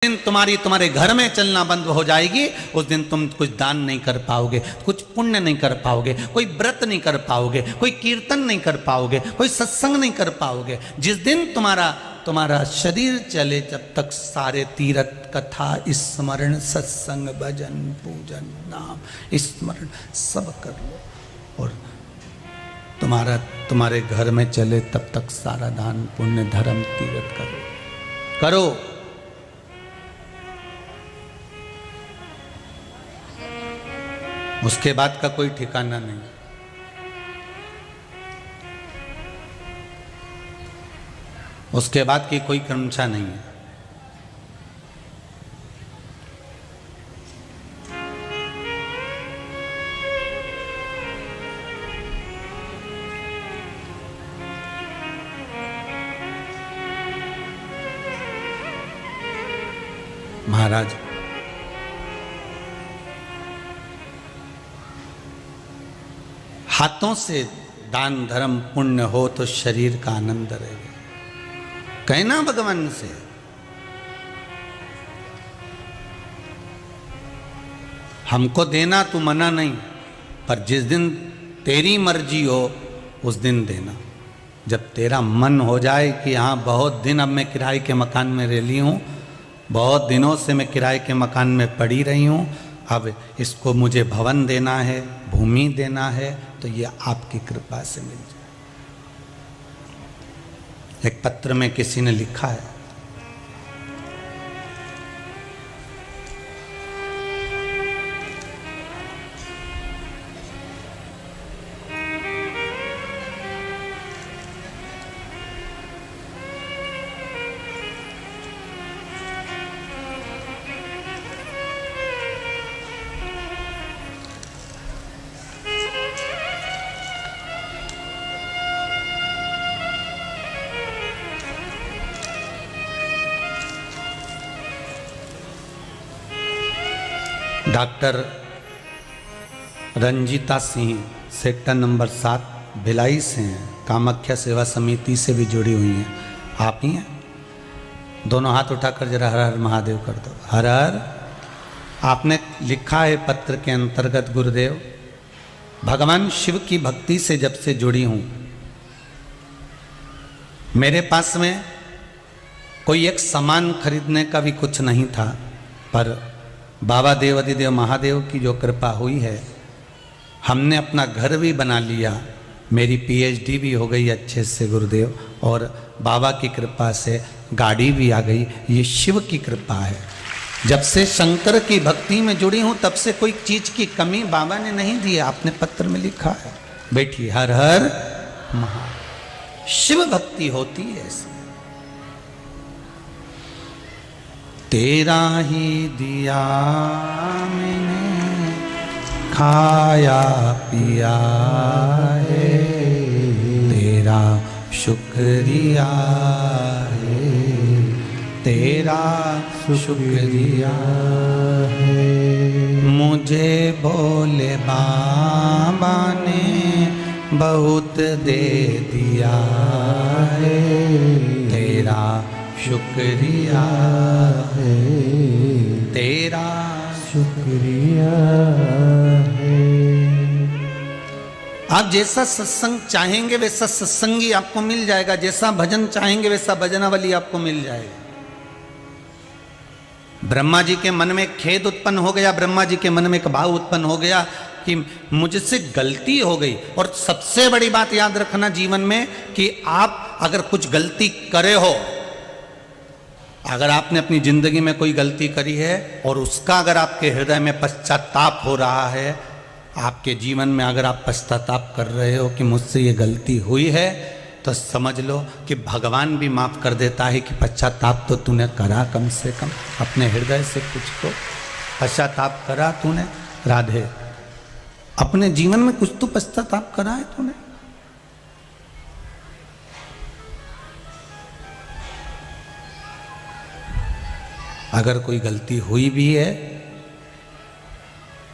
दिन तुम्हारे घर में चलना बंद हो जाएगी, उस दिन तुम कुछ दान नहीं कर पाओगे, कुछ पुण्य नहीं कर पाओगे, कोई व्रत नहीं कर पाओगे, कोई कीर्तन नहीं कर पाओगे, कोई सत्संग नहीं कर पाओगे। जिस दिन तुम्हारा शरीर चले, जब तक सारे तीर्थ कथा स्मरण सत्संग भजन पूजन नाम स्मरण सब कर लो और तुम्हारे घर में चले, तब तक सारा दान पुण्य धर्म तीर्थ करो। उसके बाद का कोई ठिकाना नहीं। उसके बाद की कोई क्रमशः नहीं है। महाराज हाथों से दान धर्म पुण्य हो तो शरीर का आनंद रहेगा। कहना भगवान से हमको देना तू मना नहीं, पर जिस दिन तेरी मर्जी हो उस दिन देना। जब तेरा मन हो जाए कि हाँ बहुत दिन अब मैं किराए के मकान में रह ली हूँ, बहुत दिनों से मैं किराए के मकान में पड़ी रही हूँ, अब इसको मुझे भवन देना है, भूमि देना है, तो ये आपकी कृपा से मिल जाए। एक पत्र में किसी ने लिखा है, doctor Ranjita Singh sector number 7 Bhilai से हैं, कामाख्या सेवा समिति से भी जुड़ी हुई हैं। आप ही हैं? दोनों हाथ उठाकर जरा हर हर महादेव कर दो। हर हर। आपने लिखा है पत्र के अंतर्गत, गुरुदेव भगवान शिव की भक्ति से जब से जुड़ी हूँ, मेरे पास में कोई एक सामान खरीदने का भी कुछ नहीं था, पर बाबा देवाधिदेव महादेव की जो कृपा हुई है, हमने अपना घर भी बना लिया, मेरी पीएचडी भी हो गई अच्छे से गुरुदेव, और बाबा की कृपा से गाड़ी भी आ गई। ये शिव की कृपा है। जब से शंकर की भक्ति में जुड़ी हूँ, तब से कोई चीज की कमी बाबा ने नहीं दी। आपने पत्र में लिखा है। बैठिए। हर हर महादेव। शिव भक्ति होती है ऐसी। तेरा ही दिया मैंने खाया पिया है, तेरा शुक्रिया है, तेरा शुक्रिया है। मुझे भोले बाबा ने बहुत दे दिया है, तेरा शुक्रिया है, तेरा शुक्रिया है। आप जैसा सत्संग चाहेंगे वैसा सत्संगी आपको मिल जाएगा, जैसा भजन चाहेंगे वैसा भजनावली आपको मिल जाएगा। ब्रह्मा जी के मन में खेद उत्पन्न हो गया, ब्रह्मा जी के मन में एक भाव उत्पन्न हो गया कि मुझसे गलती हो गई। और सबसे बड़ी बात याद रखना जीवन में कि आप अगर कुछ गलती करे हो, अगर आपने अपनी जिंदगी में कोई गलती करी है और उसका अगर आपके हृदय में पश्चाताप हो रहा है, आपके जीवन में अगर आप पश्चाताप कर रहे हो कि मुझसे ये गलती हुई है, तो समझ लो कि भगवान भी माफ कर देता है कि पश्चाताप तो तूने करा, कम से कम अपने हृदय से कुछ तो पश्चाताप करा तूने। राधे, अपने जीवन में कुछ तो पश्चाताप करा है तूने। अगर कोई गलती हुई भी है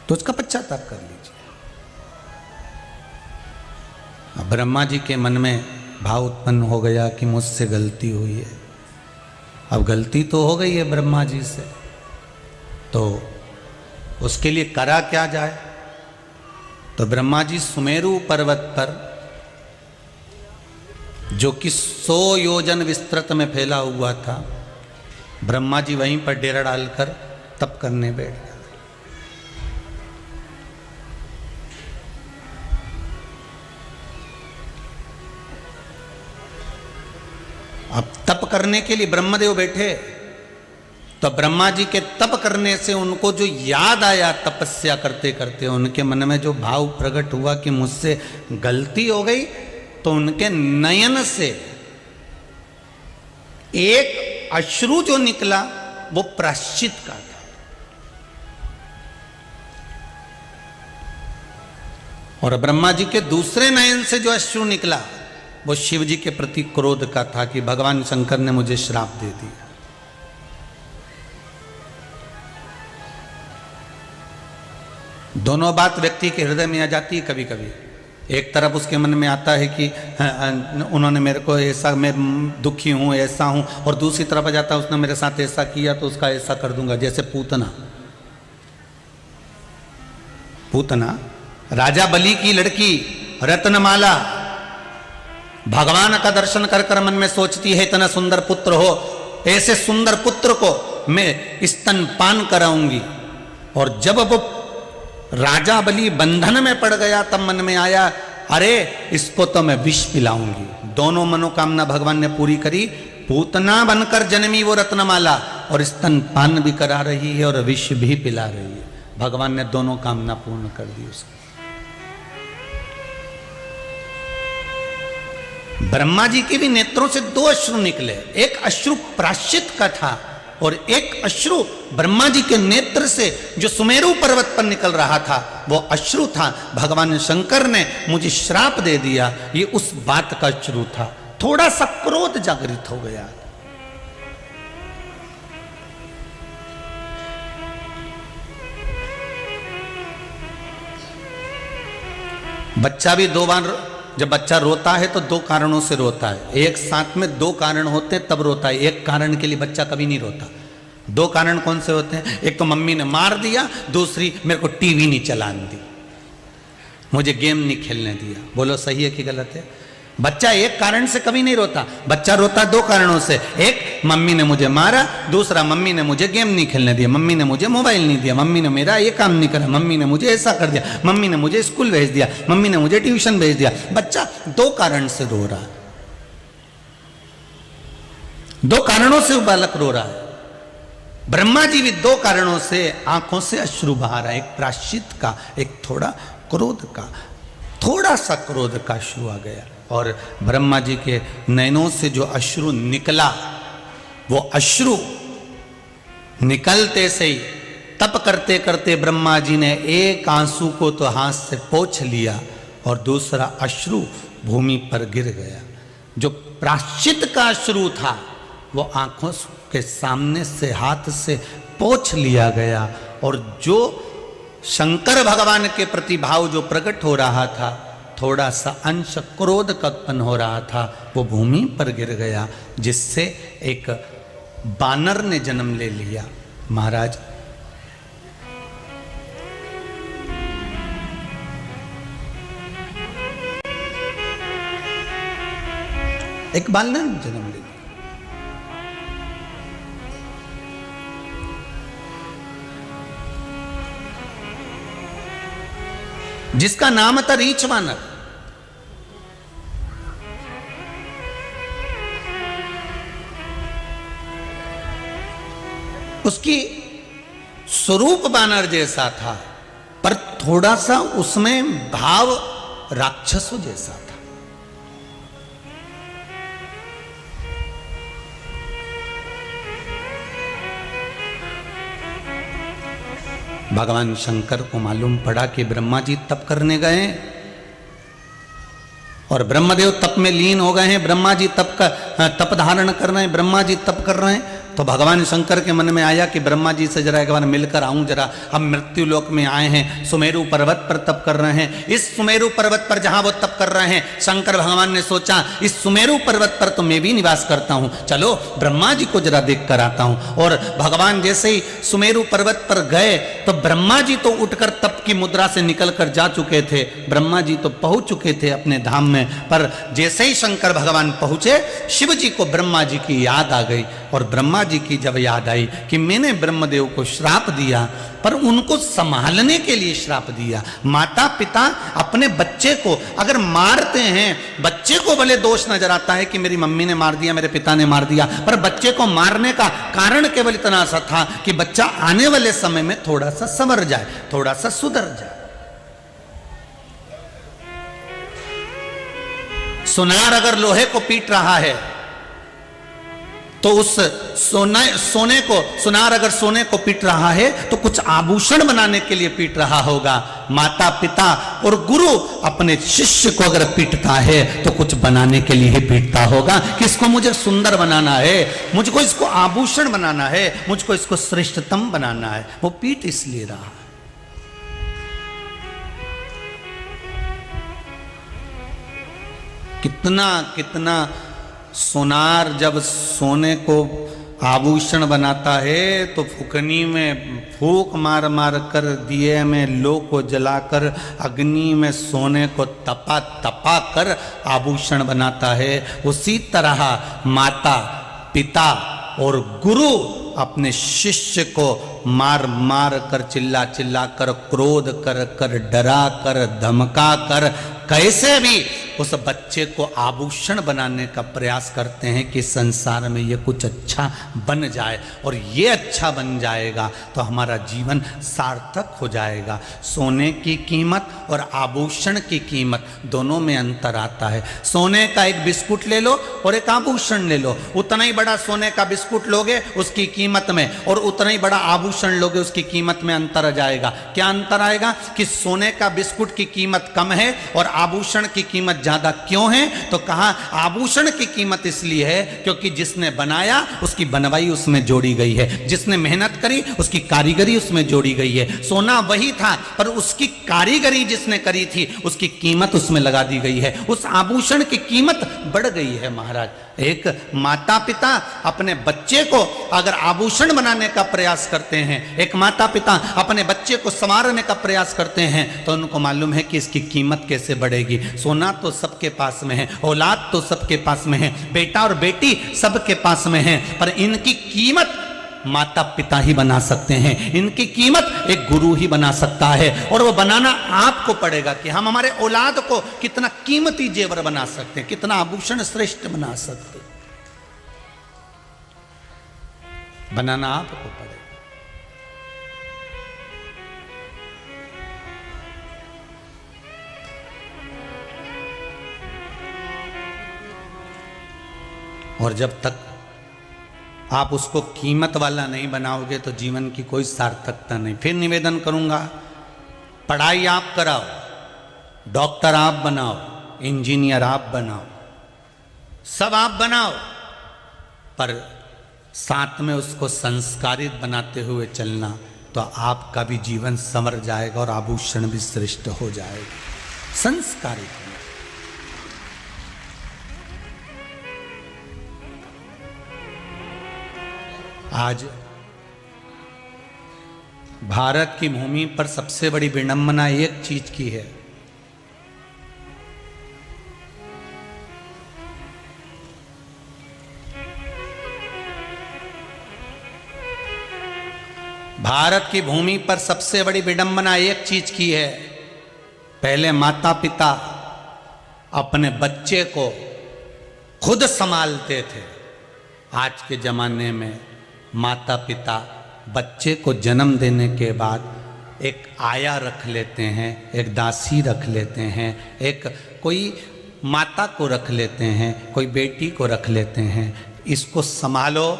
तो उसका पश्चाताप कर लीजिए। ब्रह्मा जी के मन में भाव उत्पन्न हो गया कि मुझसे गलती हुई है, अब गलती तो हो गई है ब्रह्मा जी से, तो उसके लिए करा क्या जाए। तो ब्रह्मा जी सुमेरु पर्वत पर, जो कि 100 योजन विस्तृत में फैला हुआ था, ब्रह्मा जी वहीं पर डेरा डालकर तप करने बैठ गए। अब तप करने के लिए ब्रह्मदेव बैठे, तो ब्रह्मा जी के तप करने से उनको जो याद आया, तपस्या करते करते उनके मन में जो भाव प्रकट हुआ कि मुझसे गलती हो गई, तो उनके नयन से एक अश्रु जो निकला वो प्रायश्चित का था। और ब्रह्मा जी के दूसरे नयन से जो अश्रु निकला वो शिव जी के प्रति क्रोध का था कि भगवान शंकर ने मुझे श्राप दे दिया। दोनों बात व्यक्ति के हृदय में आ जाती है कभी कभी। एक तरफ उसके मन में आता है कि उन्होंने मेरे को ऐसा, मैं दुखी हूं, ऐसा हूं, और दूसरी तरफ आ जाता है उसने मेरे साथ ऐसा किया तो उसका ऐसा कर दूंगा। जैसे पूतना राजा बलि की लड़की रत्नमाला भगवान का दर्शन कर कर मन में सोचती है इतना सुंदर पुत्र हो, ऐसे सुंदर पुत्र को मैं स्तनपान कराऊंगी। और जब वो राजा बलि बंधन में पड़ गया तब मन में आया, अरे इसको तो मैं विष पिलाऊंगी। दोनों मनोकामना भगवान ने पूरी करी। पूतना बनकर जन्मी वो रत्नमाला और स्तनपान भी करा रही है और विष भी पिला रही है। भगवान ने दोनों कामना पूर्ण कर दी उसकी। ब्रह्मा जी के भी नेत्रों से 2 अश्रु निकले, एक अश्रु प्रायश्चित का था और एक अश्रु ब्रह्मा जी के नेत्र से जो सुमेरु पर्वत पर निकल रहा था वो अश्रु था। भगवान शंकर ने मुझे श्राप दे दिया, ये उस बात का अश्रु था। थोड़ा सा क्रोध जागृत हो गया। बच्चा भी 2 बार, जब बच्चा रोता है तो 2 कारणों से रोता है। एक साथ में 2 कारण होते हैं तब रोता है। एक कारण के लिए बच्चा कभी नहीं रोता। 2 कारण कौन से होते हैं? एक तो मम्मी ने मार दिया, दूसरी मेरे को टीवी नहीं चलाने दी, मुझे गेम नहीं खेलने दिया। बोलो सही है कि गलत है? बच्चा एक कारण से कभी नहीं रोता। बच्चा रोता 2 कारणों से। एक, मम्मी ने मुझे मारा, दूसरा मम्मी ने मुझे गेम नहीं खेलने दिया, मम्मी ने मुझे मोबाइल नहीं दिया, मम्मी ने मेरा ये काम नहीं करा, मम्मी ने मुझे ऐसा कर दिया, मम्मी ने मुझे स्कूल भेज दिया, मम्मी ने मुझे ट्यूशन भेज दिया। बच्चा 2 कारण से रो रहा है। 2 कारणों से बालक रो रहा है। ब्रह्मा जी भी 2 कारणों से आंखों से अश्रु बहा रहा है। एक प्रायश्चित का, एक थोड़ा क्रोध का। थोड़ा सा क्रोध का अश्रु आ गया और ब्रह्मा जी के नयनों से जो अश्रु निकला, वो अश्रु निकलते से ही तप करते करते ब्रह्मा जी ने एक आंसू को तो हाथ से पोंछ लिया और दूसरा अश्रु भूमि पर गिर गया। जो प्रायश्चित का अश्रु था वो आंखों के सामने से हाथ से पोंछ लिया गया और जो शंकर भगवान के प्रति भाव जो प्रकट हो रहा था, थोड़ा सा अंश क्रोध का उत्पन्न हो रहा था, वो भूमि पर गिर गया, जिससे एक बानर ने जन्म ले लिया। महाराज, एक बानर ने जन्म ले लिया। जिसका नाम था रीछ वानर। उसकी स्वरूप बानर जैसा था, पर थोड़ा सा उसमें भाव राक्षसों जैसा था। भगवान शंकर को मालूम पड़ा कि ब्रह्मा जी तप करने गए और ब्रह्मदेव तप में लीन हो गए हैं। ब्रह्मा जी तप धारण कर रहे हैं, ब्रह्मा जी तप कर रहे हैं। तो भगवान शंकर के मन में आया कि ब्रह्मा जी से जरा एक बार मिलकर आऊं जरा। हम मृत्यु लोक में आए हैं, सुमेरु पर्वत पर तप कर रहे हैं। इस सुमेरु पर्वत पर जहां वो तप कर रहे हैं, शंकर भगवान ने सोचा इस सुमेरु पर्वत पर तो मैं भी निवास करता हूं, चलो ब्रह्मा जी को जरा देख कर आता हूं। और भगवान जैसे ही सुमेरु पर्वत पर गए तो ब्रह्मा जी तो उठकर तप की मुद्रा से निकल कर जा चुके थे, ब्रह्मा जी तो पहुंच चुके थे अपने धाम में। पर जैसे ही शंकर भगवान पहुंचे, शिव जी को ब्रह्मा जी की याद आ गई। और ब्रह्मा जी की जब याद आई कि मैंने ब्रह्मदेव को श्राप दिया, पर उनको संभालने के लिए श्राप दिया। माता पिता अपने बच्चे को अगर मारते हैं, बच्चे को भले दोष नजर आता है कि मेरी मम्मी ने मार दिया, मेरे पिता ने मार दिया, पर बच्चे को मारने का कारण केवल इतना सा था कि बच्चा आने वाले समय में थोड़ा सा संवर जाए, थोड़ा सा सुधर जाए। सुनार अगर लोहे को पीट रहा है तो उस सोने को, सुनार अगर सोने को पीट रहा है तो कुछ आभूषण बनाने के लिए पीट रहा होगा। माता पिता और गुरु अपने शिष्य को अगर पीटता है तो कुछ बनाने के लिए ही पीटता होगा कि इसको मुझे सुंदर बनाना है, मुझको इसको आभूषण बनाना है, मुझको इसको श्रेष्ठतम बनाना है। वो पीट इसलिए रहा। कितना कितना सोनार जब सोने को आभूषण बनाता है तो फुकनी में फूक मार मार कर, दिए में लो को जलाकर, अग्नि में सोने को तपा तपा कर आभूषण बनाता है। उसी तरह माता पिता और गुरु अपने शिष्य को मार मार कर, चिल्ला चिल्ला कर, क्रोध कर कर, डरा कर, धमका कर, कैसे भी उस बच्चे को आभूषण बनाने का प्रयास करते हैं कि संसार में ये कुछ अच्छा बन जाए, और ये अच्छा बन जाएगा तो हमारा जीवन सार्थक हो जाएगा। सोने की कीमत और आभूषण की कीमत दोनों में अंतर आता है। सोने का एक बिस्कुट ले लो और एक आभूषण ले लो, उतना ही बड़ा सोने का बिस्कुट लोगे उसकी कीमत में, और उतना ही बड़ा आभूषण लोगे उसकी कीमत में अंतर आ जाएगा। क्या अंतर आएगा कि सोने का बिस्कुट की कीमत कम है और आभूषण की कीमत ज्यादा क्यों है? तो कहा आभूषण की कीमत इसलिए है क्योंकि जिसने बनाया उसकी बनवाई उसमें जोड़ी गई है, जिसने मेहनत करी उसकी कारीगरी उसमें जोड़ी गई है। सोना वही था पर उसकी कारीगरी जिसने करी थी उसकी कीमत उसमें लगा दी गई है, उस आभूषण की कीमत बढ़ गई है। महाराज, एक माता पिता अपने बच्चे को अगर आभूषण बनाने का प्रयास करते हैं, एक माता पिता अपने बच्चे को संवारने का प्रयास करते हैं, तो उनको मालूम है कि इसकी कीमत कैसे बढ़ेगी। सोना तो सबके पास में है, औलाद तो सबके पास में है, बेटा और बेटी सबके पास में है, पर इनकी कीमत माता पिता ही बना सकते हैं, इनकी कीमत एक गुरु ही बना सकता है। और वो बनाना आपको पड़ेगा कि हम हमारे औलाद को कितना कीमती जेवर बना सकते हैं, कितना आभूषण श्रेष्ठ बना सकते हैं, बनाना आपको पड़ेगा। और जब तक आप उसको कीमत वाला नहीं बनाओगे तो जीवन की कोई सार्थकता नहीं। फिर निवेदन करूंगा, पढ़ाई आप कराओ, डॉक्टर आप बनाओ, इंजीनियर आप बनाओ, सब आप बनाओ, पर साथ में उसको संस्कारित बनाते हुए चलना, तो आपका भी जीवन संवर जाएगा और आभूषण भी श्रेष्ठ हो जाएगा। संस्कारित आज भारत की भूमि पर सबसे बड़ी विडंबना एक चीज की है, भारत की भूमि पर सबसे बड़ी विडंबना एक चीज की है। पहले माता पिता अपने बच्चे को खुद संभालते थे, आज के जमाने में माता पिता बच्चे को जन्म देने के बाद एक आया रख लेते हैं, एक दासी रख लेते हैं, एक कोई माता को रख लेते हैं, कोई बेटी को रख लेते हैं, इसको संभालो।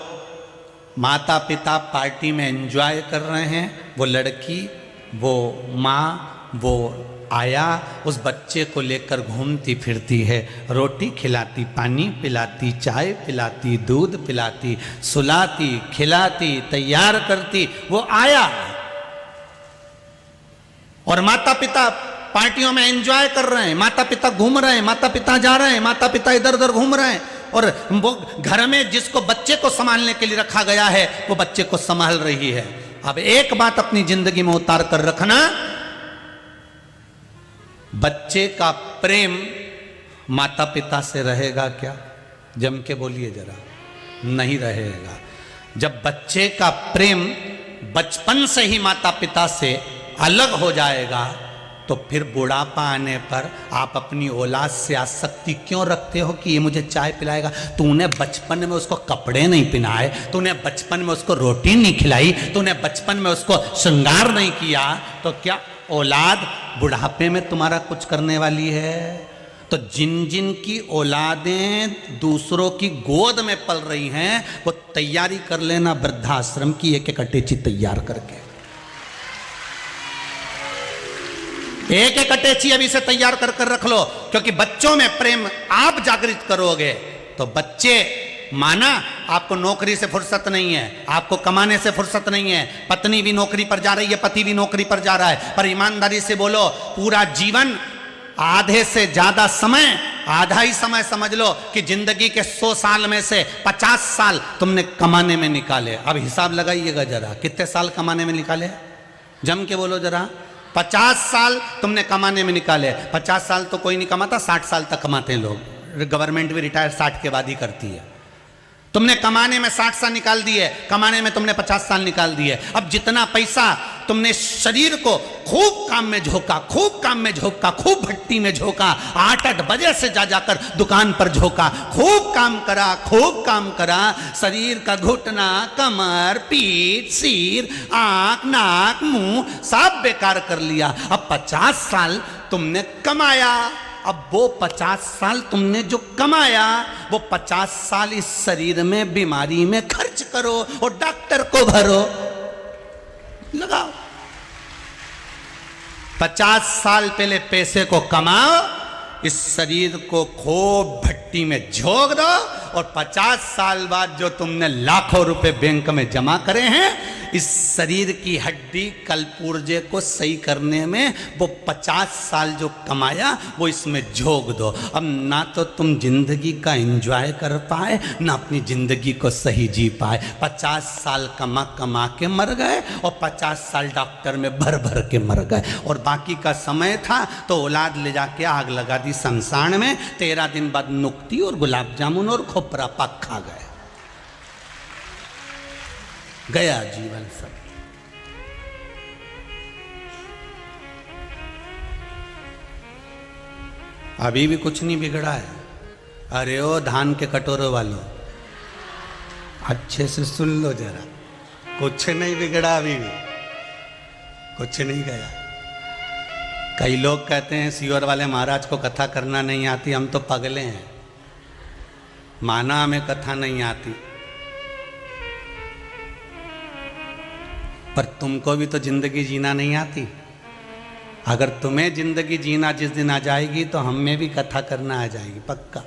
माता पिता पार्टी में एंजॉय कर रहे हैं, वो लड़की, वो माँ, वो आया, उस बच्चे को लेकर घूमती फिरती है, रोटी खिलाती, पानी पिलाती, चाय पिलाती, दूध पिलाती, सुलाती, खिलाती, तैयार करती। वो आया और माता पिता पार्टियों में एंजॉय कर रहे हैं, माता पिता घूम रहे हैं, माता पिता जा रहे हैं, माता पिता इधर उधर घूम रहे हैं, और वो घर में जिसको बच्चे को संभालने के लिए रखा गया है वो बच्चे को संभाल रही है। अब एक बात अपनी जिंदगी में उतार कर रखना, बच्चे का प्रेम माता पिता से रहेगा क्या? जम के बोलिए जरा, नहीं रहेगा। जब बच्चे का प्रेम बचपन से ही माता पिता से अलग हो जाएगा तो फिर बुढ़ापा आने पर आप अपनी औलाद से आसक्ति क्यों रखते हो कि ये मुझे चाय पिलाएगा? तूने बचपन में उसको कपड़े नहीं पहनाए, तूने बचपन में उसको रोटी नहीं खिलाई, तूने बचपन में उसको श्रृंगार नहीं किया, तो क्या औलाद बुढ़ापे में तुम्हारा कुछ करने वाली है? तो जिन जिन की औलादें दूसरों की गोद में पल रही हैं वो तैयारी कर लेना वृद्धाश्रम की, एक एक अटैची तैयार करके, एक एक अटैची अभी से तैयार कर कर रख लो, क्योंकि बच्चों में प्रेम आप जागृत करोगे तो बच्चे, माना आपको नौकरी से फुर्सत नहीं है, आपको कमाने से फुर्सत नहीं है, पत्नी भी नौकरी पर जा रही है, पति भी नौकरी पर जा रहा है, पर ईमानदारी से बोलो, पूरा जीवन, आधे से ज्यादा समय, आधा ही समय समझ लो कि जिंदगी के 100 साल में से 50 साल तुमने कमाने में निकाले। अब हिसाब लगाइएगा जरा, कितने साल कमाने में निकाले? जम के बोलो जरा। 50 साल तुमने कमाने में निकाले। 50 साल तो कोई नहीं कमाता, 60 साल तक कमाते हैं लोग, गवर्नमेंट भी रिटायर 60 के बाद ही करती है। तुमने कमाने में 60 साल निकाल दिए, कमाने में तुमने 50 साल निकाल दिए। अब जितना पैसा तुमने शरीर को खूब काम में झोंका, खूब काम में झोंका, खूब भट्टी में झोंका, 8-8 बजे से जा जाकर दुकान पर झोंका, खूब काम करा, खूब काम करा, शरीर का घुटना, कमर, पीठ, सिर, आंख, नाक, मुंह सब बेकार कर लिया। अब 50 साल तुमने कमाया, अब वो 50 साल तुमने जो कमाया वो 50 साल इस शरीर में बीमारी में खर्च करो और डॉक्टर को भरो, लगाओ। 50 साल पहले पैसे को कमाओ, इस शरीर को खूब भट्टी में झोंक दो, और 50 साल बाद जो तुमने लाखों रुपए बैंक में जमा करे हैं, इस शरीर की हड्डी कलपुर्जे को सही करने में वो 50 साल जो कमाया वो इसमें झोंक दो। अब ना तो तुम जिंदगी का एंजॉय कर पाए, ना अपनी जिंदगी को सही जी पाए। 50 साल कमा कमा के मर गए और 50 साल डॉक्टर में भर भर के मर गए, और बाकी का समय था तो औलाद ले जाके आग लगा दी शमशान में। 13 दिन बाद नुक्ती और गुलाब जामुन और खोपरा पाक खा गए, गया जीवन सब। अभी भी कुछ नहीं बिगड़ा है। अरे ओ धान के कटोरों वालों, अच्छे से सुन लो जरा, कुछ नहीं बिगड़ा, अभी भी कुछ नहीं गया। कई लोग कहते हैं सीहोर वाले महाराज को कथा करना नहीं आती, हम तो पगले हैं, माना हमें कथा नहीं आती, पर तुमको भी तो जिंदगी जीना नहीं आती। अगर तुम्हें जिंदगी जीना जिस दिन आ जाएगी तो हम में भी कथा करना आ जाएगी, पक्का।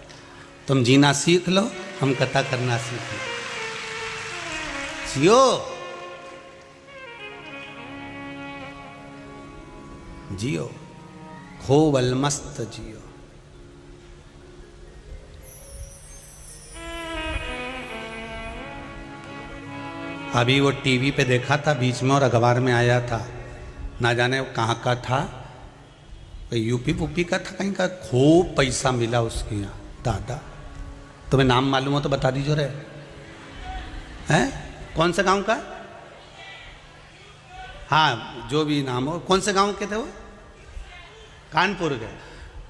तुम जीना सीख लो, हम कथा करना सीख लो। जियो जियो, खूब अलमस्त जियो। अभी वो टीवी पे देखा था बीच में और अखबार में आया था, ना जाने कहाँ का था, यूपी पुपी का था कहीं का, खूब पैसा मिला उसके यहाँ। दादा तुम्हें नाम मालूम हो तो बता दीजिए रे, हैं कौन से गांव का? हाँ जो भी नाम हो, कौन से गांव के थे वो? कानपुर के।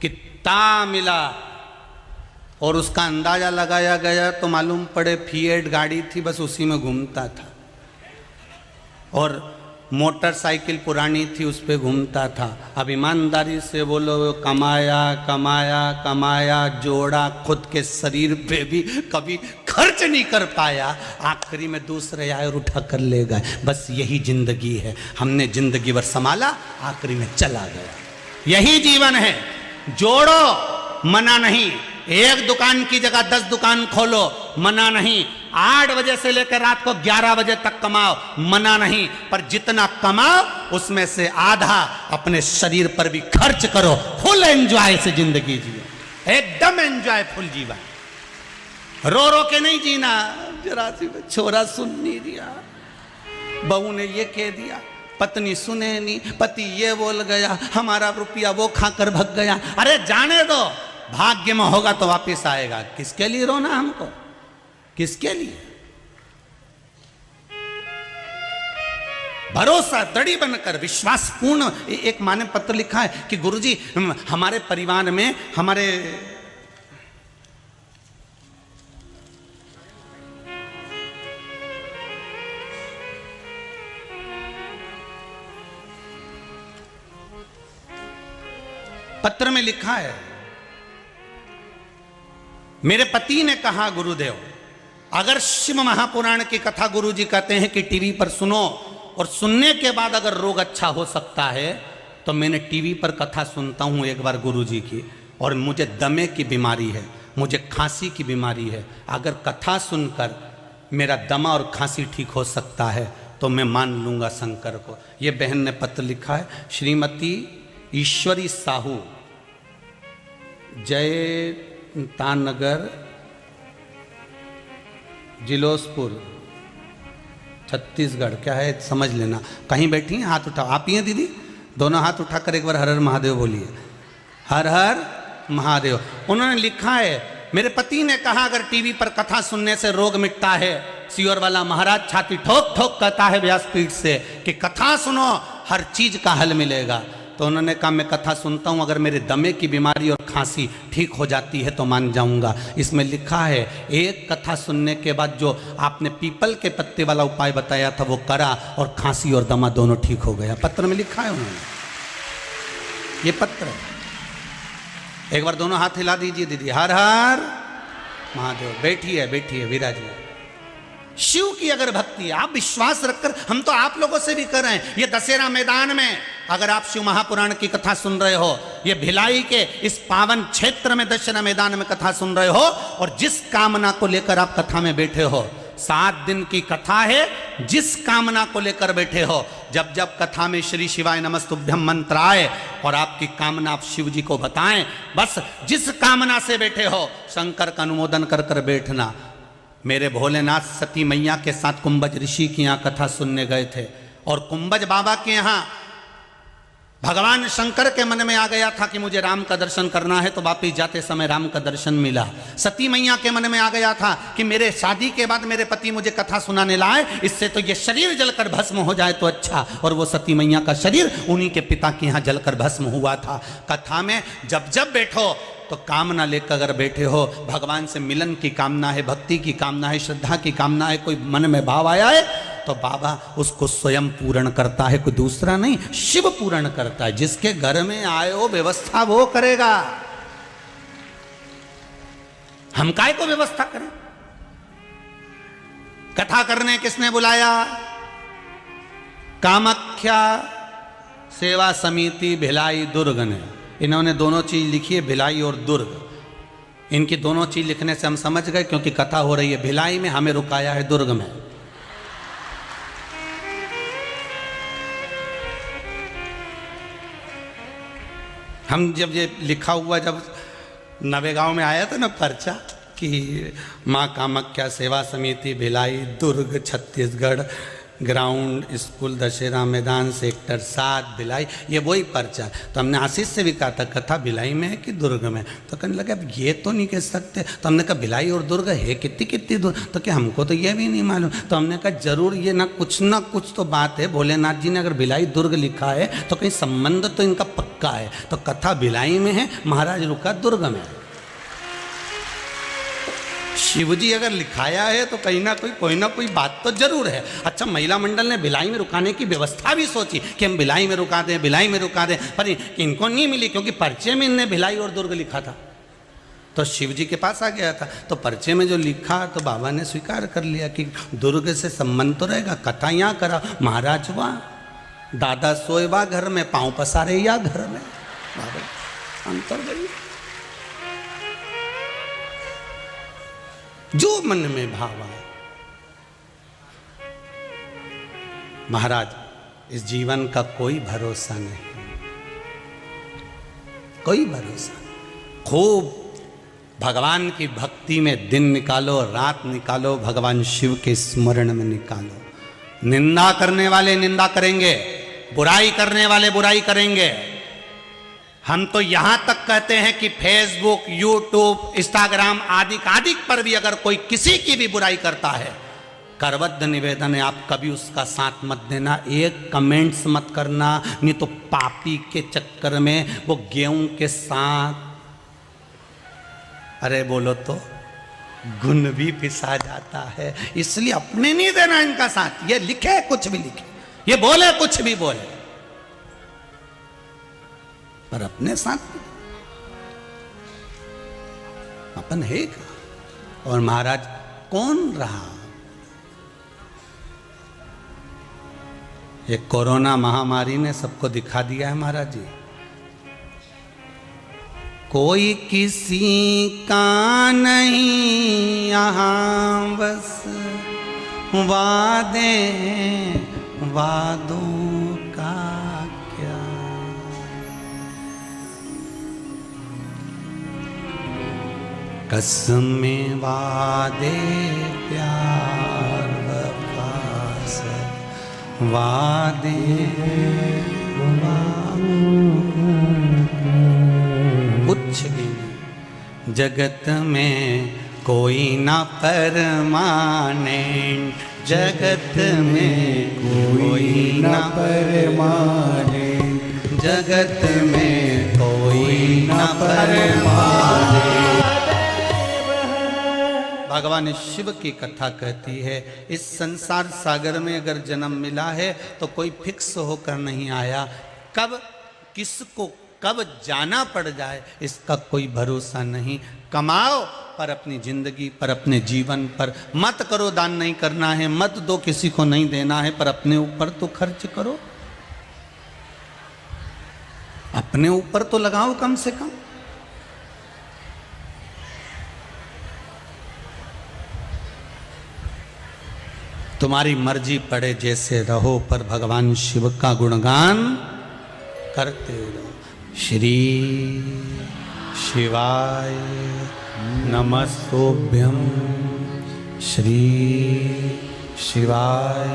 कितना मिला, और उसका अंदाजा लगाया गया तो मालूम पड़े फिएट गाड़ी थी, बस उसी में घूमता था, और मोटरसाइकिल पुरानी थी उस पर घूमता था। अब ईमानदारी से बोलो, कमाया कमाया कमाया, जोड़ा, खुद के शरीर पे भी कभी खर्च नहीं कर पाया, आखिरी में दूसरे आए और उठा कर ले गए। बस यही जिंदगी है, हमने जिंदगी भर संभाला, आखिरी में चला गया। यही जीवन है। जोड़ो, मना नहीं। एक दुकान की जगह 10 दुकान खोलो, मना नहीं। 8 बजे से लेकर रात को 11 बजे तक कमाओ, मना नहीं। पर जितना कमाओ उसमें से आधा अपने शरीर पर भी खर्च करो। फुल एंजॉय से जिंदगी जियो, एकदम एंजॉयफुल जीवन। रो रो के नहीं जीना। जरा सी छोरा सुन नहीं दिया, बहू ने ये कह दिया, पत्नी सुने नहीं, पति ये बोल गया, हमारा रुपया वो खाकर भग गया। अरे जाने दो, भाग्य में होगा तो वापस आएगा। किसके लिए रोना हमको, किसके लिए? भरोसा दड़ी बनकर विश्वासपूर्ण। एक माँ ने पत्र लिखा है कि गुरुजी हमारे परिवार में हमारे पत्र में लिखा है, मेरे पति ने कहा गुरुदेव अगर शिव महापुराण की कथा गुरुजी कहते हैं कि टीवी पर सुनो और सुनने के बाद अगर रोग अच्छा हो सकता है, तो मैंने टीवी पर कथा सुनता हूं एक बार गुरुजी की, और मुझे दमे की बीमारी है, मुझे खांसी की बीमारी है। अगर कथा सुनकर मेरा दमा और खांसी ठीक हो सकता है तो मैं मान लूंगा शंकर को। ये बहन ने पत्र लिखा है, श्रीमती ईश्वरी साहू, जयतानगर, जिलोसपुर, छत्तीसगढ़। क्या है समझ लेना। कहीं बैठी हैं, हाथ उठाओ। आप ही हैं दीदी? दोनों हाथ उठाकर एक बार हर हर महादेव बोलिए, हर हर महादेव। उन्होंने लिखा है, मेरे पति ने कहा अगर टीवी पर कथा सुनने से रोग मिटता है, सियोर वाला महाराज छाती ठोक ठोक कहता है व्यासपीठ से कि कथा सुनो, हर चीज का हल मिलेगा। तो उन्होंने कहा मैं कथा सुनता हूँ, अगर मेरे दमे की बीमारी और खांसी ठीक हो जाती है तो मान जाऊंगा। इसमें लिखा है, एक कथा सुनने के बाद जो आपने पीपल के पत्ते वाला उपाय बताया था वो करा और खांसी और दमा दोनों ठीक हो गया। पत्र में लिखा है उन्होंने, ये पत्र है। एक बार दोनों हाथ हिला दीजिए दीदी, हर हर महादेव। बैठिए बैठिए, विराजिए। शिव की अगर भक्ति है, आप विश्वास रखकर, हम तो आप लोगों से भी कर रहे हैं, ये दशहरा मैदान में अगर आप शिव महापुराण की कथा सुन रहे हो, ये भिलाई के इस पावन क्षेत्र में दशहरा मैदान में कथा सुन रहे हो, और जिस कामना को लेकर आप कथा में बैठे हो, 7 दिन की कथा है, जिस कामना को लेकर बैठे हो, जब जब कथा में श्री शिवाय नमस्तुभ्यम मंत्र आए और आपकी कामना आप शिव जी को बताएं, बस जिस कामना से बैठे हो शंकर का अनुमोदन कर कर बैठना। मेरे भोलेनाथ सती मैया के साथ कुंभज ऋषि की यहाँ कथा सुनने गए थे, और कुंभज बाबा के यहाँ भगवान शंकर के मन में आ गया था कि मुझे राम का दर्शन करना है, तो वापिस जाते समय राम का दर्शन मिला। सती मैया के मन में आ गया था कि मेरे शादी के बाद मेरे पति मुझे कथा सुनाने लाए, इससे तो ये शरीर जलकर भस्म हो जाए तो अच्छा। और वो सती मैया का शरीर उन्हीं के पिता के यहाँ जलकर भस्म हुआ था। कथा में जब जब बैठो तो कामना लेकर अगर बैठे हो, भगवान से मिलन की कामना है, भक्ति की कामना है, श्रद्धा की कामना है, कोई मन में भाव आया है तो बाबा उसको स्वयं पूर्ण करता है, कोई दूसरा नहीं, शिव पूर्ण करता है। जिसके घर में आए हो व्यवस्था वो करेगा, हम काय को व्यवस्था करें? कथा करने किसने बुलाया? कामाख्या सेवा समिति भिलाई दुर्ग ने। इन्होंने दोनों चीज लिखी है, भिलाई और दुर्ग। इनकी दोनों चीज लिखने से हम समझ गए, क्योंकि कथा हो रही है भिलाई में, हमें रुकाया है दुर्ग में। हम जब ये लिखा हुआ जब नवेगांव में आया था ना पर्चा कि माँ कामाख्या सेवा समिति भिलाई दुर्ग छत्तीसगढ़, ग्राउंड स्कूल दशहरा मैदान सेक्टर 7 भिलाई, ये वही पर्चा। तो हमने आशीष से भी कहा था कथा भिलाई में है कि दुर्ग में, तो कहने लगे अब ये तो नहीं कह सकते। तो हमने कहा भिलाई और दुर्ग है कितनी कितनी दूर? तो क्या हमको तो ये भी नहीं मालूम। तो हमने कहा जरूर ये ना कुछ तो बात है, भोलेनाथ जी ने अगर भिलाई दुर्ग लिखा है तो कहीं संबंध तो इनका पक्का है। तो कथा भिलाई में है, महाराज रुका दुर्ग में। शिवजी अगर लिखाया है तो कहीं ना कोई बात तो जरूर है। अच्छा, महिला मंडल ने भिलाई में रुकाने की व्यवस्था भी सोची कि हम भिलाई में रुका दें, भिलाई में रुका दें, पर इनको नहीं मिली, क्योंकि पर्चे में इनने भिलाई और दुर्ग लिखा था। तो शिवजी के पास आ गया था, तो पर्चे में जो लिखा तो बाबा ने स्वीकार कर लिया कि दुर्ग से संबंध तो रहेगा। कथा यहाँ करा, महाराज वाह, दादा सोए वाह घर में, पाँव पसारे या घर में। अंतर गई। जो मन में भाव आए। महाराज, इस जीवन का कोई भरोसा नहीं, कोई भरोसा। खूब भगवान की भक्ति में दिन निकालो, रात निकालो, भगवान शिव के स्मरण में निकालो। निंदा करने वाले निंदा करेंगे, बुराई करने वाले बुराई करेंगे। हम तो यहां तक कहते हैं कि फेसबुक, यूट्यूब, इंस्टाग्राम आदि आदि पर भी अगर कोई किसी की भी बुराई करता है, करबद्ध निवेदन है, आप कभी उसका साथ मत देना, एक कमेंट्स मत करना, नहीं तो पापी के चक्कर में वो गेहूं के साथ, अरे बोलो तो, गुण भी पिसा जाता है। इसलिए अपने नहीं देना इनका साथ। ये लिखे कुछ भी लिखे, ये बोले कुछ भी बोले, पर अपने साथ अपन है क्या? और महाराज कौन रहा? ये कोरोना महामारी ने सबको दिखा दिया है महाराज जी। कोई किसी का नहीं यहाँ, बस वादे वादों का क्या। कसमें वादे प्यार वफा वादे कुछ भी नहीं। जगत में कोई ना परमानेंट, जगत में कोई ना परमानेंट, जगत में कोई ना परमानेंट। भगवान शिव की कथा कहती है, इस संसार सागर में अगर जन्म मिला है तो कोई फिक्स होकर नहीं आया। कब किसको कब जाना पड़ जाए इसका कोई भरोसा नहीं। कमाओ पर अपनी जिंदगी पर, अपने जीवन पर मत करो। दान नहीं करना है, मत दो, किसी को नहीं देना है, पर अपने ऊपर तो खर्च करो, अपने ऊपर तो लगाओ कम से कम। तुम्हारी मर्जी पड़े जैसे रहो, पर भगवान शिव का गुणगान करते रहो। श्री शिवाय नमस्तुभ्यं, श्री शिवाय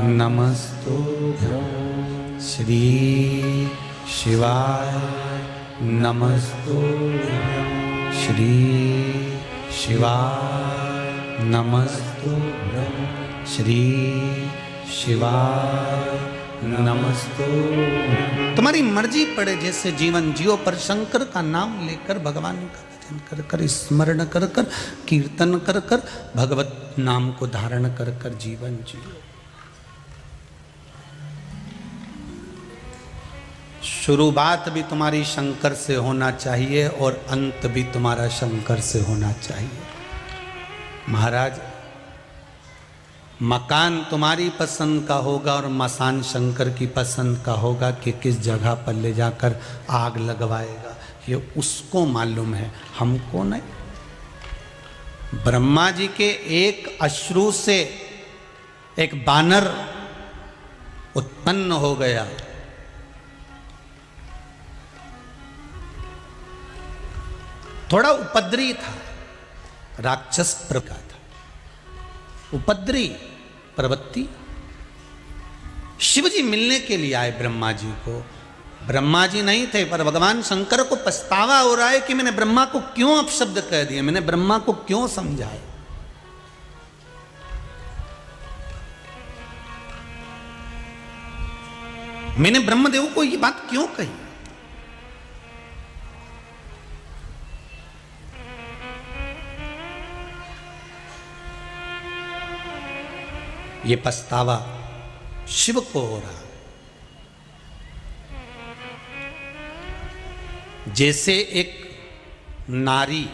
नमस्तुभ्यं, श्री शिवाय नमस्तुभ्यं, श्री शिवाय नमस्तुभ्यं, श्री शिवाय नमस्तुभ्यं। तुम्हारी मर्जी पड़े जैसे जीवन जियो, पर शंकर का नाम लेकर, भगवान का भजन कर कर, स्मरण कर कर, कीर्तन कर कर, भगवत नाम को धारण कर कर जीवन जियो। शुरुआत भी तुम्हारी शंकर से होना चाहिए और अंत भी तुम्हारा शंकर से होना चाहिए। महाराज, मकान तुम्हारी पसंद का होगा और मसान शंकर की पसंद का होगा कि किस जगह पर ले जाकर आग लगवाएगा, ये उसको मालूम है, हमको नहीं। ब्रह्मा जी के एक अश्रु से एक बानर उत्पन्न हो गया। थोड़ा उपद्री था, राक्षस प्रकार था, उपद्री प्रवृत्ति। शिव जी मिलने के लिए आए ब्रह्मा जी को। ब्रह्मा जी नहीं थे, पर भगवान शंकर को पछतावा हो रहा है कि मैंने ब्रह्मा को क्यों अपशब्द कह दिया, मैंने ब्रह्मा को क्यों समझाया। मैंने ब्रह्मदेव को ये बात क्यों कही। ये पछतावा शिव को हो रहा। जैसे एक नारी,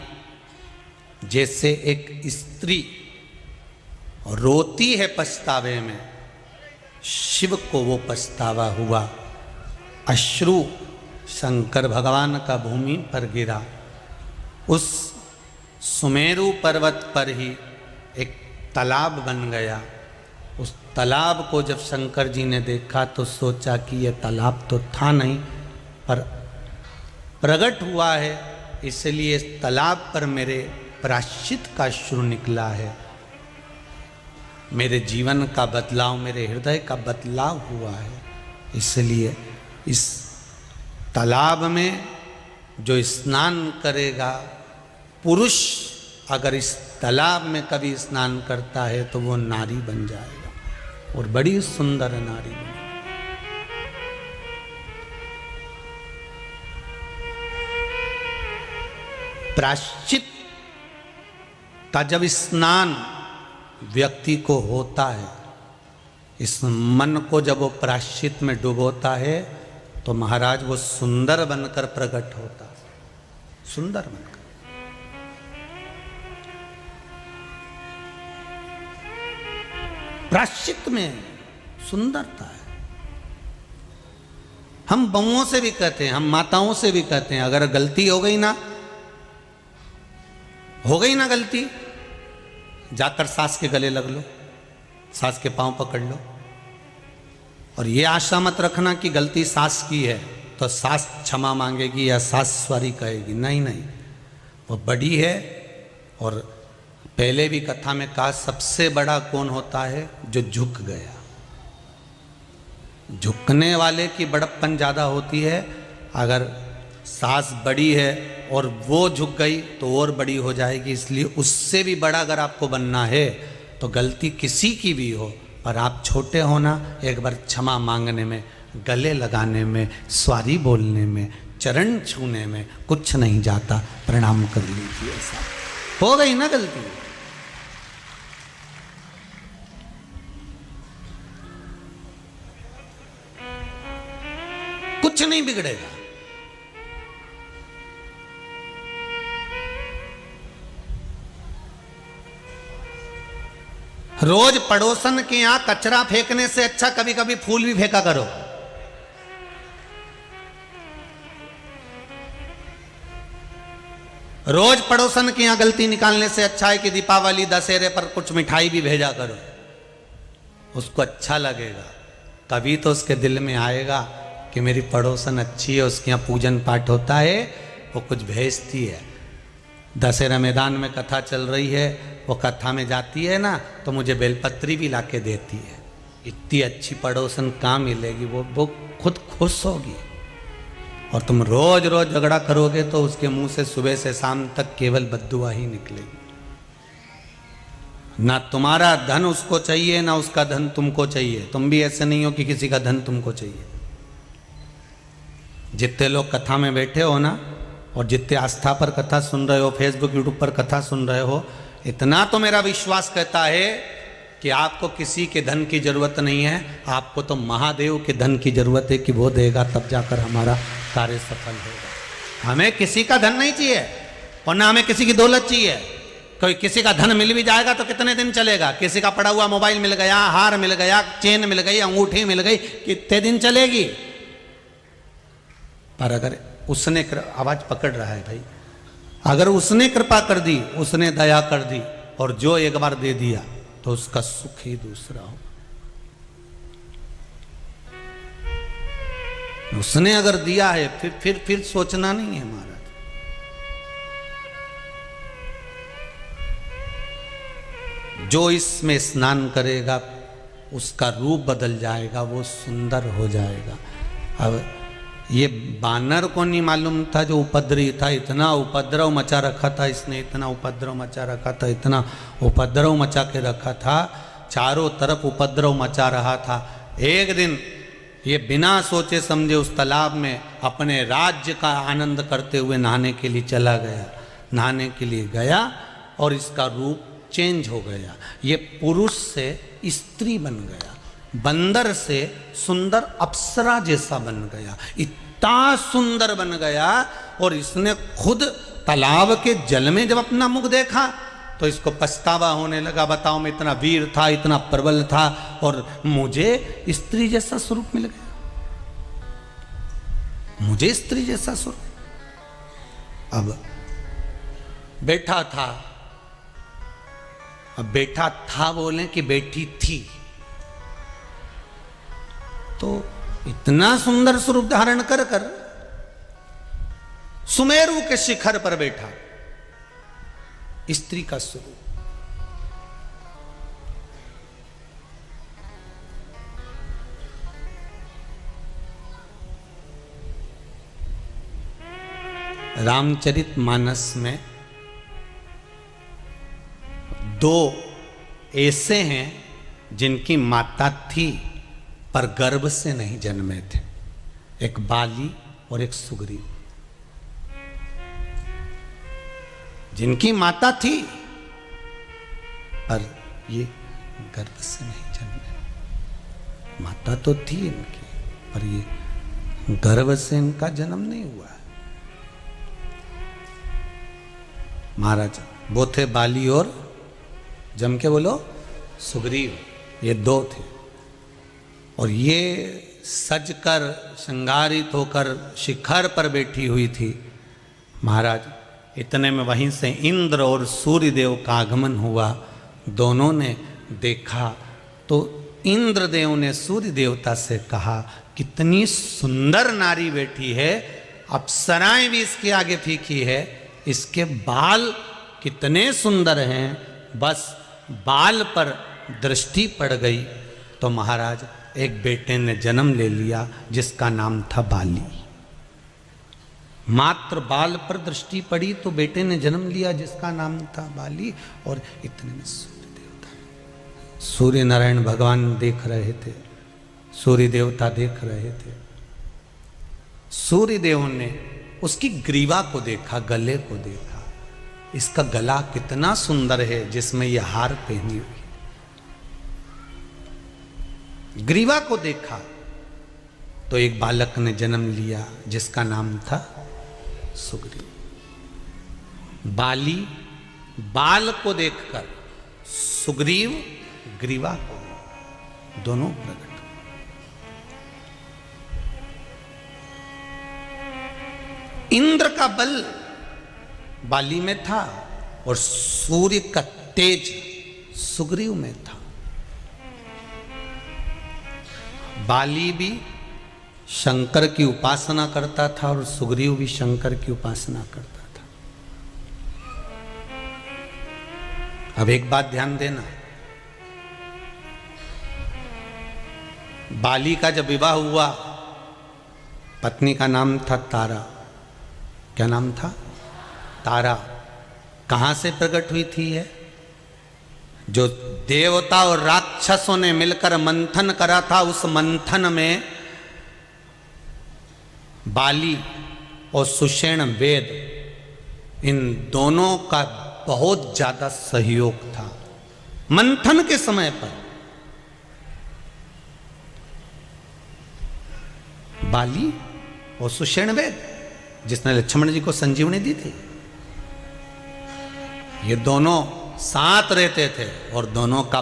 जैसे एक स्त्री रोती है पछतावे में, शिव को वो पछतावा हुआ। अश्रु शंकर भगवान का भूमि पर गिरा। उस सुमेरु पर्वत पर ही एक तालाब बन गया। उस तालाब को जब शंकर जी ने देखा तो सोचा कि यह तालाब तो था नहीं, पर प्रकट हुआ है, इसलिए इस तालाब पर मेरे प्रायश्चित का अश्रु निकला है। मेरे जीवन का बदलाव, मेरे हृदय का बदलाव हुआ है। इसलिए इस तालाब में जो स्नान करेगा, पुरुष अगर इस तालाब में कभी स्नान करता है तो वो नारी बन जाएगा और बड़ी सुंदर नारी बनेगी। प्रायश्चित का जब स्नान व्यक्ति को होता है, इस मन को जब वो प्रायश्चित में डुबोता है तो महाराज वो सुंदर बनकर प्रकट होता है, सुंदर बनकर। प्रायश्चित में सुंदरता है। हम बहुओं से भी कहते हैं, हम माताओं से भी कहते हैं, अगर गलती हो गई ना गलती, जाकर सास के गले लग लो, सास के पांव पकड़ लो, और ये आशा मत रखना कि गलती सास की है तो सास क्षमा मांगेगी या सास सॉरी कहेगी। नहीं नहीं, वो बड़ी है। और पहले भी कथा में कहा, सबसे बड़ा कौन होता है? जो झुक गया। झुकने वाले की बड़प्पन ज़्यादा होती है। अगर सास बड़ी है और वो झुक गई तो और बड़ी हो जाएगी। इसलिए उससे भी बड़ा अगर आपको बनना है तो गलती किसी की भी हो, पर आप छोटे होना, एक बार क्षमा मांगने में, गले लगाने में, सॉरी बोलने में, चरण छूने में कुछ नहीं जाता। प्रणाम कर लीजिए। ऐसा हो गई ना गलती, कुछ नहीं बिगड़ेगा। रोज पड़ोसन के यहां कचरा फेंकने से अच्छा कभी कभी फूल भी फेंका करो। रोज पड़ोसन के यहां गलती निकालने से अच्छा है कि दीपावली दशहरे पर कुछ मिठाई भी भेजा करो। उसको अच्छा लगेगा, कभी तो उसके दिल में आएगा कि मेरी पड़ोसन अच्छी है, उसके यहाँ पूजन पाठ होता है, वो कुछ भेजती है। दशहरा मैदान में कथा चल रही है, वो कथा में जाती है ना तो मुझे बेलपत्री भी लाके देती है। इतनी अच्छी पड़ोसन कहाँ मिलेगी? वो खुद खुश होगी। और तुम रोज रोज झगड़ा करोगे तो उसके मुंह से सुबह से शाम तक केवल बद्दुआ ही निकलेगी। ना तुम्हारा धन उसको चाहिए, ना उसका धन तुमको चाहिए। तुम भी ऐसे नहीं हो कि किसी का धन तुमको चाहिए। जितने लोग कथा में बैठे हो ना, और जितने आस्था पर कथा सुन रहे हो, फेसबुक यूट्यूब पर कथा सुन रहे हो, इतना तो मेरा विश्वास कहता है कि आपको किसी के धन की जरूरत नहीं है। आपको तो महादेव के धन की जरूरत है कि वो देगा, तब जाकर हमारा कार्य सफल होगा। हमें किसी का धन नहीं चाहिए और ना हमें किसी की दौलत चाहिए। कोई किसी का धन मिल भी जाएगा तो कितने दिन चलेगा? किसी का पड़ा हुआ मोबाइल मिल गया, हार मिल गया, चेन मिल गई, अंगूठी मिल गई, कितने दिन चलेगी? पर अगर उसने आवाज पकड़ रहा है भाई, अगर उसने कृपा कर दी, उसने दया कर दी, और जो एक बार दे दिया तो उसका सुख ही दूसरा हो। उसने अगर दिया है फिर सोचना नहीं है महाराज। जो इसमें स्नान करेगा उसका रूप बदल जाएगा, वो सुंदर हो जाएगा। अब ये बानर को नहीं मालूम था जो उपद्रवी था, इतना उपद्रव मचा रखा था इसने, इतना उपद्रव मचा रखा था, इतना उपद्रव मचा के रखा था, चारों तरफ उपद्रव मचा रहा था। एक दिन ये बिना सोचे समझे उस तालाब में अपने राज्य का आनंद करते हुए नहाने के लिए चला गया। नहाने के लिए गया और इसका रूप चेंज हो गया। ये पुरुष से स्त्री बन गया, बंदर से सुंदर अप्सरा जैसा बन गया, इतना सुंदर बन गया। और इसने खुद तालाब के जल में जब अपना मुख देखा तो इसको पछतावा होने लगा। बताओ, मैं इतना वीर था, इतना प्रबल था, और मुझे स्त्री जैसा स्वरूप मिल गया। मुझे स्त्री जैसा सुर। अब बैठा था, अब बैठा था बोले कि बैठी थी, तो इतना सुंदर स्वरूप धारण कर कर सुमेरु के शिखर पर बैठा स्त्री का स्वरूप। रामचरितमानस में दो ऐसे हैं जिनकी माता थी पर गर्भ से नहीं जन्मे थे, एक बाली और एक सुग्रीव। जिनकी माता थी पर ये गर्भ से नहीं जन्मे। माता तो थी इनकी पर ये गर्भ से इनका जन्म नहीं हुआ। महाराज वो थे बाली और जम के बोलो सुग्रीव, ये दो थे। और ये सजकर श्रृंगारित होकर शिखर पर बैठी हुई थी। महाराज इतने में वहीं से इंद्र और सूर्यदेव का आगमन हुआ। दोनों ने देखा तो इंद्रदेव ने सूर्य देवता से कहा, कितनी सुंदर नारी बैठी है, अप्सराएं भी इसके आगे फीकी है, इसके बाल कितने सुंदर हैं। बस बाल पर दृष्टि पड़ गई तो महाराज एक बेटे ने जन्म ले लिया जिसका नाम था बाली। मात्र बाल पर दृष्टि पड़ी तो बेटे ने जन्म लिया जिसका नाम था बाली। और इतने में सूर्य देवता, सूर्य नारायण भगवान देख रहे थे, सूर्य देवता देख रहे थे। सूर्य देव ने उसकी ग्रीवा को देखा, गले को देखा, इसका गला कितना सुंदर है जिसमें यह हार पहनी हुई। ग्रीवा को देखा तो एक बालक ने जन्म लिया जिसका नाम था सुग्रीव। बाली बाल को देखकर, सुग्रीव ग्रीवा को, दोनों प्रकट। इंद्र का बल बाली में था और सूर्य का तेज सुग्रीव में था। बाली भी शंकर की उपासना करता था और सुग्रीव भी शंकर की उपासना करता था। अब एक बात ध्यान देना, बाली का जब विवाह हुआ पत्नी का नाम था तारा। क्या नाम था? तारा। कहां से प्रकट हुई थी है? जो देवता और राक्षसों ने मिलकर मंथन करा था, उस मंथन में बाली और सुषेण वेद, इन दोनों का बहुत ज्यादा सहयोग था। मंथन के समय पर बाली और सुषेण वेद, जिसने लक्ष्मण जी को संजीवनी दी थी, ये दोनों साथ रहते थे और दोनों का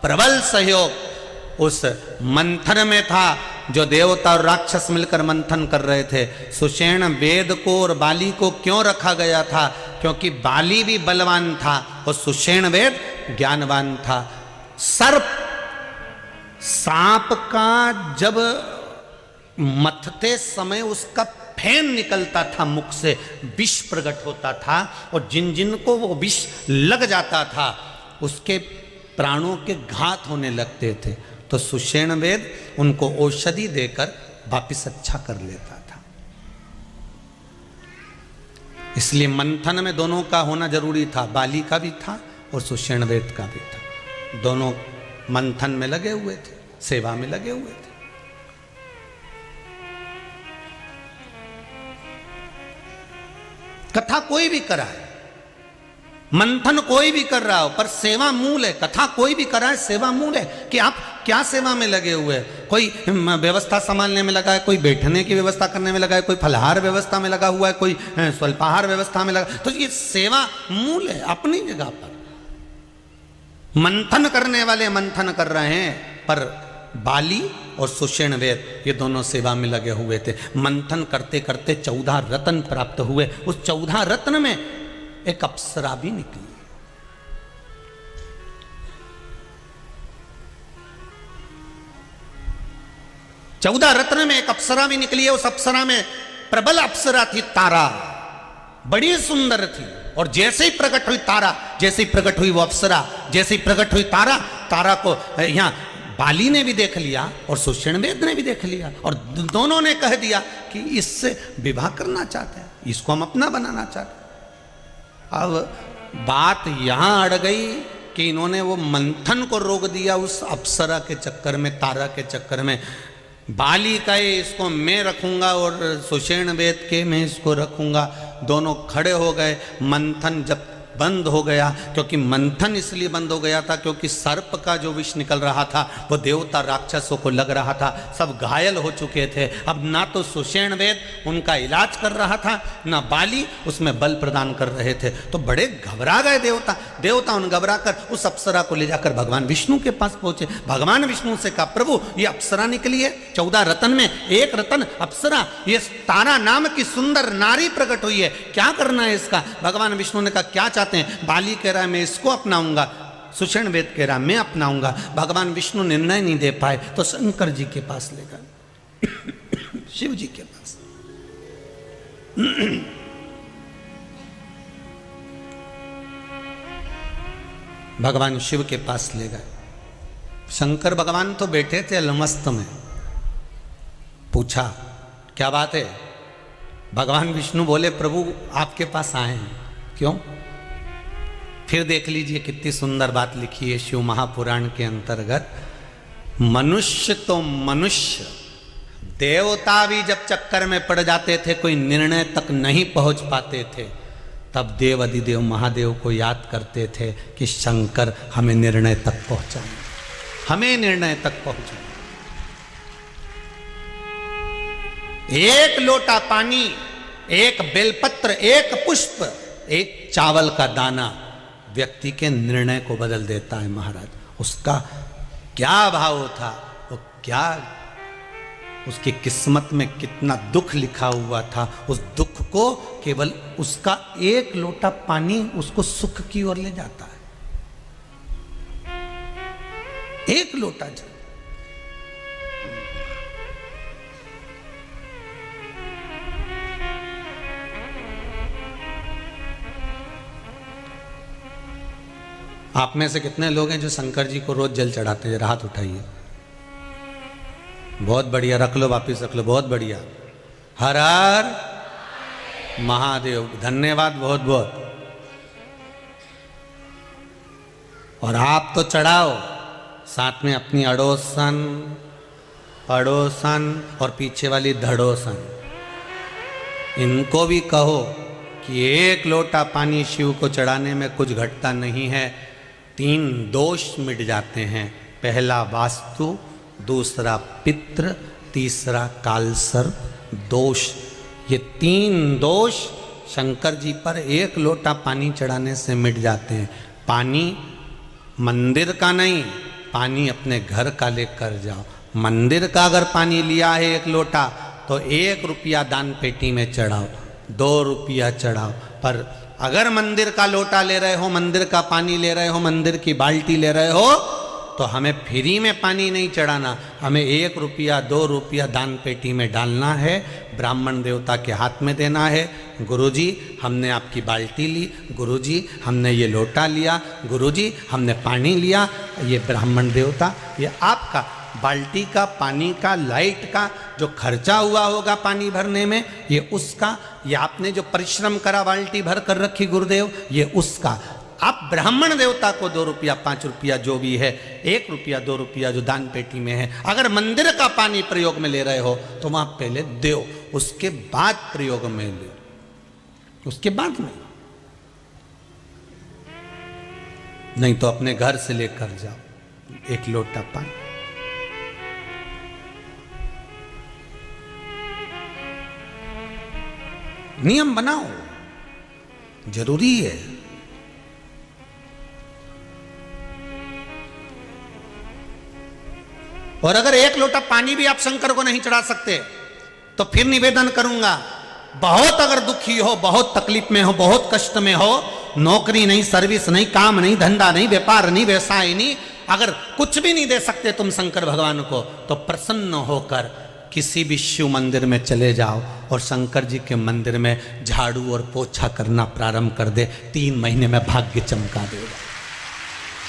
प्रबल सहयोग उस मंथन में था। जो देवता और राक्षस मिलकर मंथन कर रहे थे, सुषेण वेद को और बाली को क्यों रखा गया था? क्योंकि बाली भी बलवान था और सुषेण वेद ज्ञानवान था। सर्प, सांप का जब मथते समय उसका फैन निकलता था, मुख से विष प्रकट होता था, और जिन जिन को वो विष लग जाता था उसके प्राणों के घात होने लगते थे। तो सुषेण वेद उनको औषधि देकर वापिस अच्छा कर लेता था। इसलिए मंथन में दोनों का होना जरूरी था। बाली का भी था और सुषेण वेद का भी था। दोनों मंथन में लगे हुए थे, सेवा में लगे हुए थे। कथा कोई भी कराए, मंथन कोई भी कर रहा हो, पर सेवा मूल है। कथा कोई भी कराए, सेवा मूल है कि आप क्या सेवा में लगे हुए हैं। कोई व्यवस्था संभालने में लगा है, कोई बैठने की व्यवस्था करने में लगा है, कोई फलहार व्यवस्था में लगा हुआ है, कोई स्वल्पाहार व्यवस्था में लगा। तो ये सेवा मूल है अपनी जगह पर। मंथन करने वाले मंथन कर रहे हैं, पर बाली और सुषेणवेद ये दोनों सेवा में लगे हुए थे। मंथन करते करते 14 रत्न प्राप्त हुए। उस 14 रत्न में एक अप्सरा भी निकली। चौदह रत्न में एक अप्सरा भी निकली है। उस अप्सरा में प्रबल अप्सरा थी तारा, बड़ी सुंदर थी। और जैसे ही प्रकट हुई तारा, जैसे ही प्रकट हुई वो अप्सरा, जैसे ही प्रकट हुई तारा, तारा को यहां बाली ने भी देख लिया और सुषेणवेद ने भी देख लिया और दोनों ने कह दिया कि इससे विवाह करना चाहते हैं, इसको हम अपना बनाना चाहते हैं। अब बात यहां अड़ गई कि इन्होंने वो मंथन को रोक दिया उस अप्सरा के चक्कर में, तारा के चक्कर में। बाली कहे इसको मैं रखूंगा और सुषेणवेद के मैं इसको रखूंगा। दोनों खड़े हो गए। मंथन जब बंद हो गया, क्योंकि मंथन इसलिए बंद हो गया था क्योंकि सर्प का जो विष निकल रहा था वो देवता राक्षसों को लग रहा था। सब घायल हो चुके थे। अब ना तो सुषेणवेद उनका इलाज कर रहा था, ना बाली उसमें बल प्रदान कर रहे थे। तो बड़े घबरा गए देवता उन घबरा कर उस अप्सरा को ले जाकर भगवान विष्णु के पास पहुंचे। भगवान विष्णु से कहा, प्रभु ये अप्सरा निकली है, 14 रत्न में एक रत्न अप्सरा, ये तारा नाम की सुंदर नारी प्रकट हुई है, क्या करना है इसका? भगवान विष्णु ने कहा क्या चाहते हैं? बाली कह रहा है मैं इसको अपनाऊंगा, सुषेणवेद कह रहा मैं अपनाऊंगा। भगवान विष्णु निर्णय नहीं दे पाए तो शंकर जी के पास ले गए, शिव जी के पास। भगवान शिव के पास ले गए। शंकर भगवान तो बैठे थे अलमस्त में। पूछा क्या बात है? भगवान विष्णु बोले प्रभु आपके पास आए हैं। क्यों? फिर देख लीजिए कितनी सुंदर बात लिखी है शिव महापुराण के अंतर्गत। मनुष्य तो मनुष्य, देवता भी जब चक्कर में पड़ जाते थे, कोई निर्णय तक नहीं पहुंच पाते थे, तब देव अधिदेव महादेव को याद करते थे कि शंकर हमें निर्णय तक पहुंचाए, हमें निर्णय तक पहुंचाए। एक लोटा पानी, एक बेलपत्र, एक पुष्प, एक चावल का दाना व्यक्ति के निर्णय को बदल देता है महाराज। उसका क्या भाव था, वो क्या उसकी किस्मत में कितना दुख लिखा हुआ था, उस दुख को केवल उसका एक लोटा पानी उसको सुख की ओर ले जाता है। एक लोटा जल। आप में से कितने लोग हैं जो शंकर जी को रोज जल चढ़ाते हैं? हाथ उठाइए। बहुत बढ़िया, रख लो, वापिस रख लो, बहुत बढ़िया। हर हर महादेव, धन्यवाद बहुत बहुत। और आप तो चढ़ाओ, साथ में अपनी अड़ोसन, पड़ोसन और पीछे वाली धड़ोसन, इनको भी कहो कि एक लोटा पानी शिव को चढ़ाने में कुछ घटता नहीं है। 3 दोष मिट जाते हैं। पहला वास्तु, दूसरा पितृ, तीसरा कालसर्प दोष। ये 3 दोष शंकर जी पर एक लोटा पानी चढ़ाने से मिट जाते हैं। पानी मंदिर का नहीं, पानी अपने घर का लेकर जाओ। मंदिर का अगर पानी लिया है 1 लोटा तो 1 रुपया दान पेटी में चढ़ाओ, 2 रुपया चढ़ाओ। पर अगर मंदिर का लोटा ले रहे हो, मंदिर का पानी ले रहे हो, मंदिर की बाल्टी ले रहे हो, तो हमें फ्री में पानी नहीं चढ़ाना, हमें 1 रुपया 2 रुपया दान पेटी में डालना है, ब्राह्मण देवता के हाथ में देना है। गुरुजी हमने आपकी बाल्टी ली, गुरुजी हमने ये लोटा लिया, गुरुजी हमने पानी लिया। ये ब्राह्मण देवता, ये आपका बाल्टी का, पानी का, लाइट का जो खर्चा हुआ होगा पानी भरने में, ये उसका। ये आपने जो परिश्रम करा बाल्टी भर कर रखी गुरुदेव, ये उसका। आप ब्राह्मण देवता को 2 रुपया 5 रुपया जो भी है, 1 रुपया 2 रुपया जो दान पेटी में है, अगर मंदिर का पानी प्रयोग में ले रहे हो तो वहां पहले दो, उसके बाद प्रयोग में ले, उसके बाद में। नहीं तो अपने घर से लेकर जाओ 1 लोटा पानी। नियम बनाओ, जरूरी है। और अगर एक लोटा पानी भी आप शंकर को नहीं चढ़ा सकते तो फिर निवेदन करूंगा, बहुत अगर दुखी हो, बहुत तकलीफ में हो, बहुत कष्ट में हो, नौकरी नहीं, सर्विस नहीं, काम नहीं, धंधा नहीं, व्यापार नहीं, व्यवसाय नहीं, अगर कुछ भी नहीं दे सकते तुम शंकर भगवान को, तो प्रसन्न होकर किसी भी शिव मंदिर में चले जाओ और शंकर जी के मंदिर में झाड़ू और पोछा करना प्रारंभ कर दे। 3 महीने में भाग्य चमका देगा।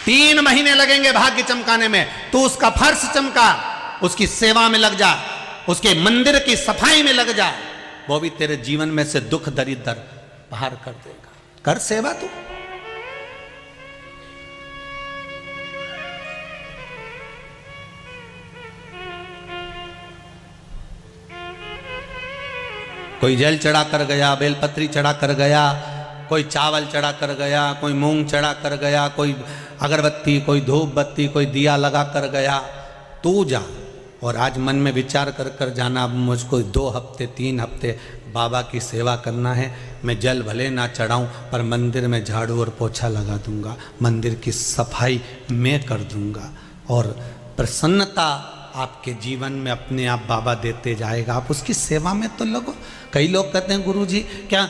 3 महीने लगेंगे भाग्य चमकाने में। तू उसका फर्श चमका, उसकी सेवा में लग जा, उसके मंदिर की सफाई में लग जा, वो भी तेरे जीवन में से दुख दरिद्र बाहर कर देगा। कर सेवा तू। कोई जल चढ़ा कर गया, बेलपत्री चढ़ा कर गया, कोई चावल चढ़ा कर गया, कोई मूंग चढ़ा कर गया, कोई अगरबत्ती, कोई धूप बत्ती, कोई दिया लगा कर गया। तू जा और आज मन में विचार कर कर जाना, अब मुझको 2 हफ्ते 3 हफ्ते बाबा की सेवा करना है। मैं जल भले ना चढ़ाऊं पर मंदिर में झाड़ू और पोछा लगा दूंगा, मंदिर की सफाई मैं कर दूंगा और प्रसन्नता आपके जीवन में अपने आप बाबा देते जाएगा। आप उसकी सेवा में तो लगो। कई लोग कहते हैं गुरुजी क्या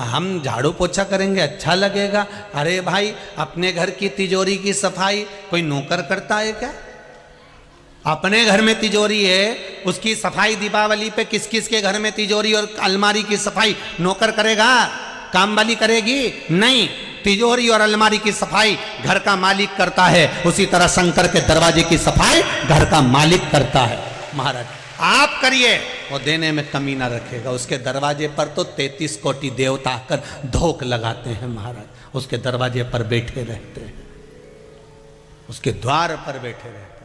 हम झाड़ू पोछा करेंगे अच्छा लगेगा? अरे भाई, अपने घर की तिजोरी की सफाई कोई नौकर करता है क्या? अपने घर में तिजोरी है, उसकी सफाई दीपावली पे किस किस के घर में तिजोरी और अलमारी की सफाई नौकर करेगा? काम वाली करेगी? नहीं, तिजोरी और अलमारी की सफाई घर का मालिक करता है। उसी तरह शंकर के दरवाजे की सफाई घर का मालिक करता है। महाराज आप करिए, वो देने में कमी ना रखेगा। उसके दरवाजे पर तो 33 कोटि देवता आकर धोख लगाते हैं महाराज। उसके दरवाजे पर बैठे रहते हैं, उसके द्वार पर बैठे रहते हैं।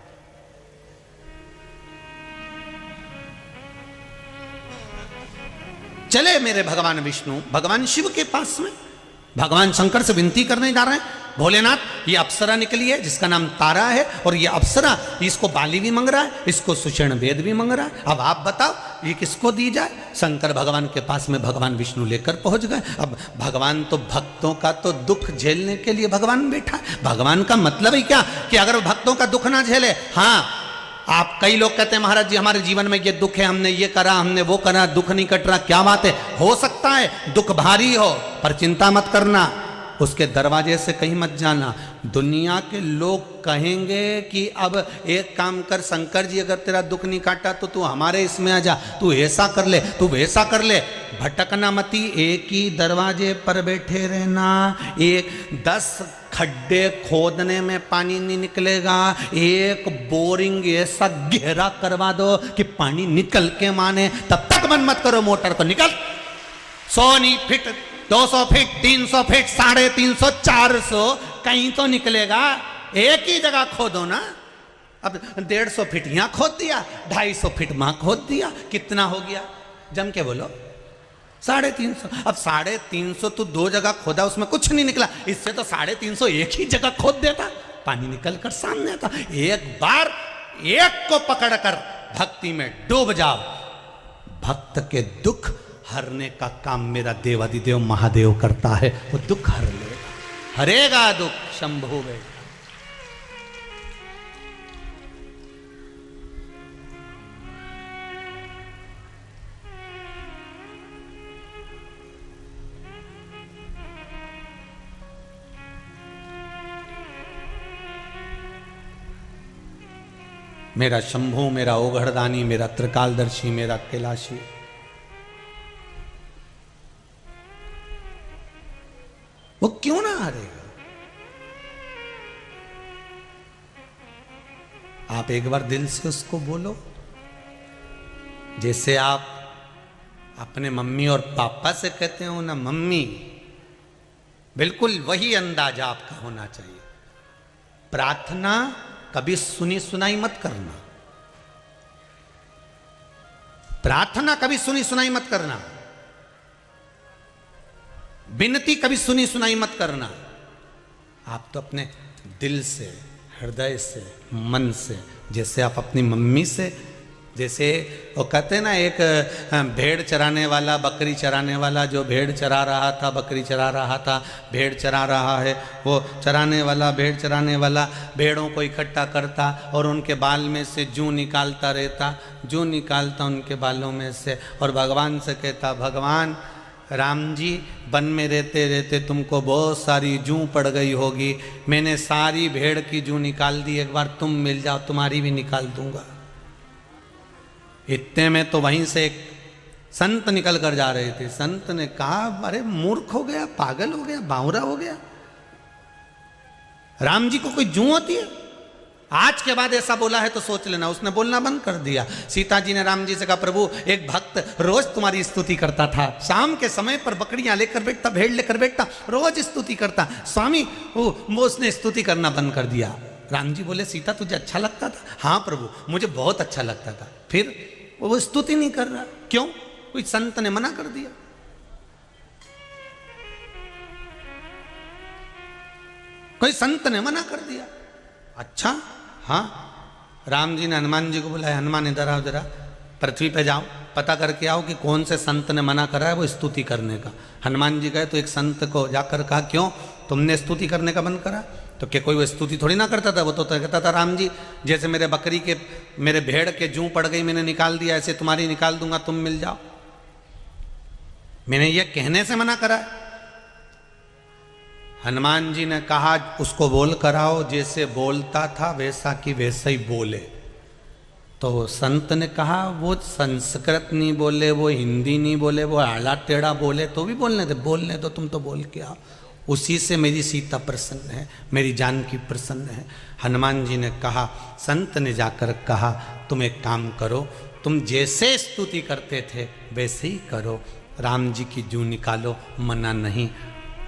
चले मेरे भगवान विष्णु भगवान शिव के पास में, भगवान शंकर से विनती करने जा रहे हैं। भोलेनाथ, ये अप्सरा निकली है जिसका नाम तारा है, और ये अप्सरा इसको बाली भी मंग रहा है, इसको सुषेण वेद भी मंग रहा है। अब आप बताओ ये किसको दी जाए? शंकर भगवान के पास में भगवान विष्णु लेकर पहुंच गए। अब भगवान तो भक्तों का तो दुख झेलने के लिए भगवान बैठा है। भगवान का मतलब ही क्या कि अगर भक्तों का दुख ना झेले। हाँ, आप कई लोग कहते हैं महाराज जी हमारे जीवन में ये दुख है, हमने ये करा, हमने वो करा, दुख नहीं कट रहा। क्या बात है, हो सकता है दुख भारी हो, पर चिंता मत करना, उसके दरवाजे से कहीं मत जाना। दुनिया के लोग कहेंगे कि अब एक काम कर शंकर जी, अगर तेरा दुख नहीं काटा तो तू हमारे इसमें आ जा, तू ऐसा कर ले, तू वैसा कर ले। भटकना मती, एक ही दरवाजे पर बैठे रहना। 10 खड्डे खोदने में पानी नहीं निकलेगा, एक बोरिंग ऐसा गहरा करवा दो कि पानी निकल के माने, तब तक बंद मत करो मोटर को। निकल 100 फीट 200 फीट 300 फीट 350 400 कहीं तो निकलेगा। एक ही जगह खोदो ना। अब 150 फीट यहां खोद दिया, 250 फीट वहां खोद दिया, कितना हो गया? जम के बोलो 350। अब 350 तो 2 जगह खोदा, उसमें कुछ नहीं निकला। इससे तो 350 एक ही जगह खोद देता, पानी निकल कर सामने आता। एक बार एक को पकड़कर भक्ति में डूब जाओ, भक्त के दुख हरने का काम मेरा देवादिदेव महादेव करता है। वो दुख हर लेगा, हरेगा दुख शंभु में। मेरा शंभु, मेरा ओघड़दानी, मेरा त्रिकालदर्शी, मेरा कैलाशी, वो क्यों ना हारेगा? आप एक बार दिल से उसको बोलो, जैसे आप अपने मम्मी और पापा से कहते हो ना मम्मी, बिल्कुल वही अंदाजा आपका होना चाहिए। प्रार्थना कभी सुनी सुनाई मत करना, प्रार्थना कभी सुनी सुनाई मत करना, विनती कभी सुनी सुनाई मत करना। आप तो अपने दिल से, हृदय से, मन से, जैसे आप अपनी मम्मी से जैसे वो कहते हैं ना, एक भेड़ चराने वाला, बकरी चराने वाला, जो भेड़ चरा रहा था, बकरी चरा रहा था, भेड़ चरा रहा है, वो चराने वाला, भेड़ चराने वाला भेड़ों को इकट्ठा करता और उनके बाल में से जूं निकालता रहता, जूं निकालता उनके बालों में से, और भगवान से कहता, भगवान राम जी, वन में रहते रहते तुमको बहुत सारी जूं पड़ गई होगी, मैंने सारी भेड़ की जूं निकाल दी, एक बार तुम मिल जाओ, तुम्हारी भी निकाल दूंगा। इतने में तो वहीं से एक संत निकल कर जा रहे थे। संत ने कहा, अरे मूर्ख हो गया, पागल हो गया, बावरा हो गया, राम जी को कोई जूं होती है? आज के बाद ऐसा बोला है तो सोच लेना। उसने बोलना बंद कर दिया। सीता जी ने राम जी से कहा, प्रभु एक भक्त रोज तुम्हारी स्तुति करता था, शाम के समय पर बकरियां लेकर बैठता, भेड़ लेकर बैठता, रोज स्तुति करता, स्वामी वो उसने स्तुति करना बंद कर दिया। राम जी बोले, सीता तुझे अच्छा लगता था? हाँ प्रभु, मुझे बहुत अच्छा लगता था। फिर वो स्तुति नहीं कर रहा, क्यों? कोई संत ने मना कर दिया। कोई संत ने मना कर दिया। अच्छा, हाँ। राम जी ने हनुमान जी को बुलाया, हनुमान इधर आओ, जरा पृथ्वी पे जाओ, पता करके आओ कि कौन से संत ने मना करा है वो स्तुति करने का। हनुमान जी गए तो एक संत को जाकर कहा, क्यों तुमने स्तुति करने का बंद करा? तो क्या कोई वो स्तुति थोड़ी ना करता था, वो तो कहता था, राम जी जैसे मेरे भेड़ के जूं पड़ गई, मैंने निकाल दिया, ऐसे तुम्हारी निकाल दूंगा, तुम मिल जाओ। मैंने ये कहने से मना करा। हनुमान जी ने कहा, उसको बोल कराओ, जैसे बोलता था वैसा कि वैसा ही बोले। तो संत ने कहा, वो संस्कृत नहीं बोले, वो हिंदी नहीं बोले, वो आड़ा टेढ़ा बोले तो भी बोलने दो, तुम तो बोल के आओ। उसी से मेरी सीता प्रसन्न है, मेरी जानकी प्रसन्न है। हनुमान जी ने कहा, संत ने जाकर कहा, तुम एक काम करो, तुम जैसे स्तुति करते थे वैसे ही करो, राम जी की जूं निकालो, मना नहीं।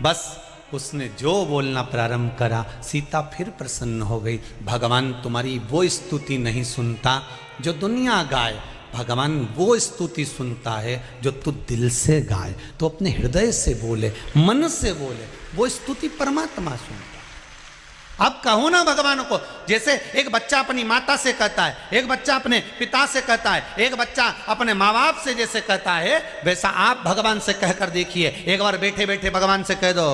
बस उसने जो बोलना प्रारंभ करा, सीता फिर प्रसन्न हो गई। भगवान तुम्हारी वो स्तुति नहीं सुनता जो दुनिया गाए, भगवान वो स्तुति सुनता है जो तू दिल से गाए, तो अपने हृदय से बोले, मन से बोले, वो स्तुति परमात्मा सुनता। अब कहो ना भगवान को, जैसे एक बच्चा अपनी माता से कहता है, एक बच्चा अपने पिता से कहता है, एक बच्चा अपने माँ बाप से जैसे कहता है, वैसा आप भगवान से कहकर देखिए। एक बार बैठे बैठे भगवान से कह दो,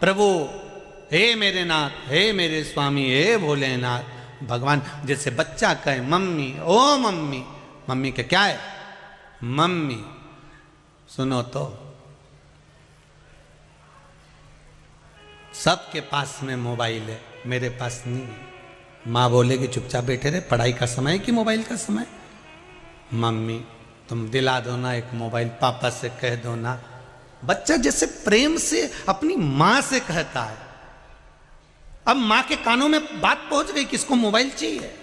प्रभु हे मेरे नाथ, हे मेरे स्वामी, हे भोलेनाथ। भगवान जैसे बच्चा कहे, मम्मी, ओ मम्मी, मम्मी के क्या है? मम्मी। सुनो तो, सबके पास में मोबाइल है, मेरे पास नहीं है। माँ बोलेगी चुपचाप बैठे रहे, पढ़ाई का समय कि मोबाइल का समय? मम्मी तुम दिला दो ना एक मोबाइल, पापा से कह दो ना। बच्चा जैसे प्रेम से अपनी माँ से कहता है। अब माँ के कानों में बात पहुंच गई, किसको मोबाइल चाहिए।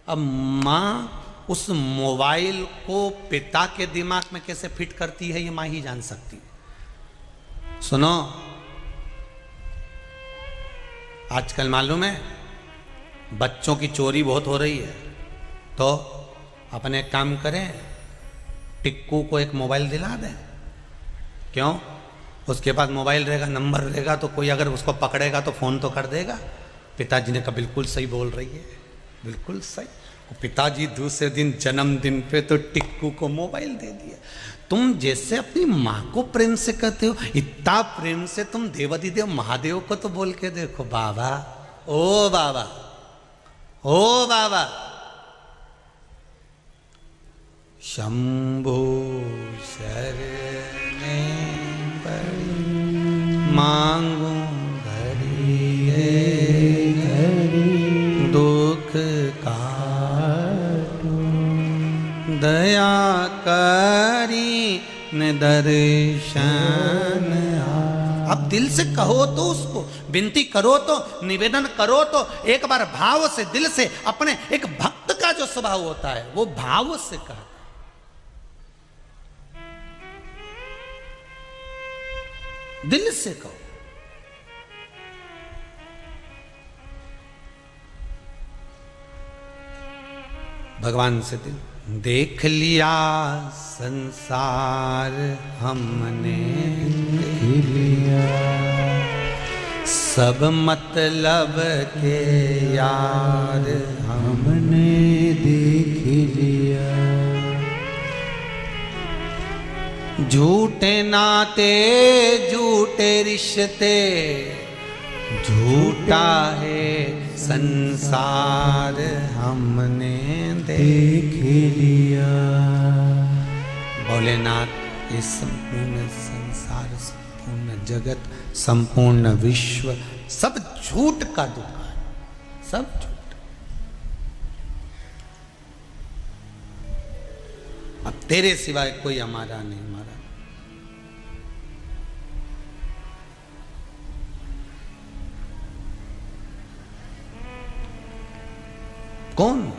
अब माँ उस मोबाइल को पिता के दिमाग में कैसे फिट करती है, ये माँ ही जान सकती है। सुनो, आजकल मालूम है बच्चों की चोरी बहुत हो रही है, तो अपन एक काम करें, टिक्कू को एक मोबाइल दिला दें। क्यों? उसके पास मोबाइल रहेगा, नंबर रहेगा, तो कोई अगर उसको पकड़ेगा तो फोन तो कर देगा। पिताजी ने कहा बिल्कुल सही बोल रही है, बिल्कुल सही। पिताजी दूसरे दिन जन्मदिन पे तो टिक्कू को मोबाइल दे दिया। तुम जैसे अपनी माँ को प्रेम से कहते हो, इतना प्रेम से तुम देवाधिदेव महादेव को तो बोल के देखो, बाबा, ओ बाबा, ओ बाबा, शंभो शरणे पड़ी, मांगो घड़ी दुख का दया करी न दर्शन। अब दिल से कहो तो, उसको विनती करो तो, निवेदन करो तो, एक बार भाव से, दिल से, अपने एक भक्त का जो स्वभाव होता है वो भाव से कहता। दिल से कहो। भगवान से दिल। देख लिया संसार हमने, देख लिया सब मतलब के यार हमने देख लिया। झूठे नाते झूठे रिश्ते झूठा है संसार हमने देख लिया। भोलेनाथ ये संपूर्ण संसार, संपूर्ण जगत, संपूर्ण विश्व सब झूठ का दुकान, सब झूठ। अब तेरे सिवाय कोई हमारा नहीं, हमारा कौन?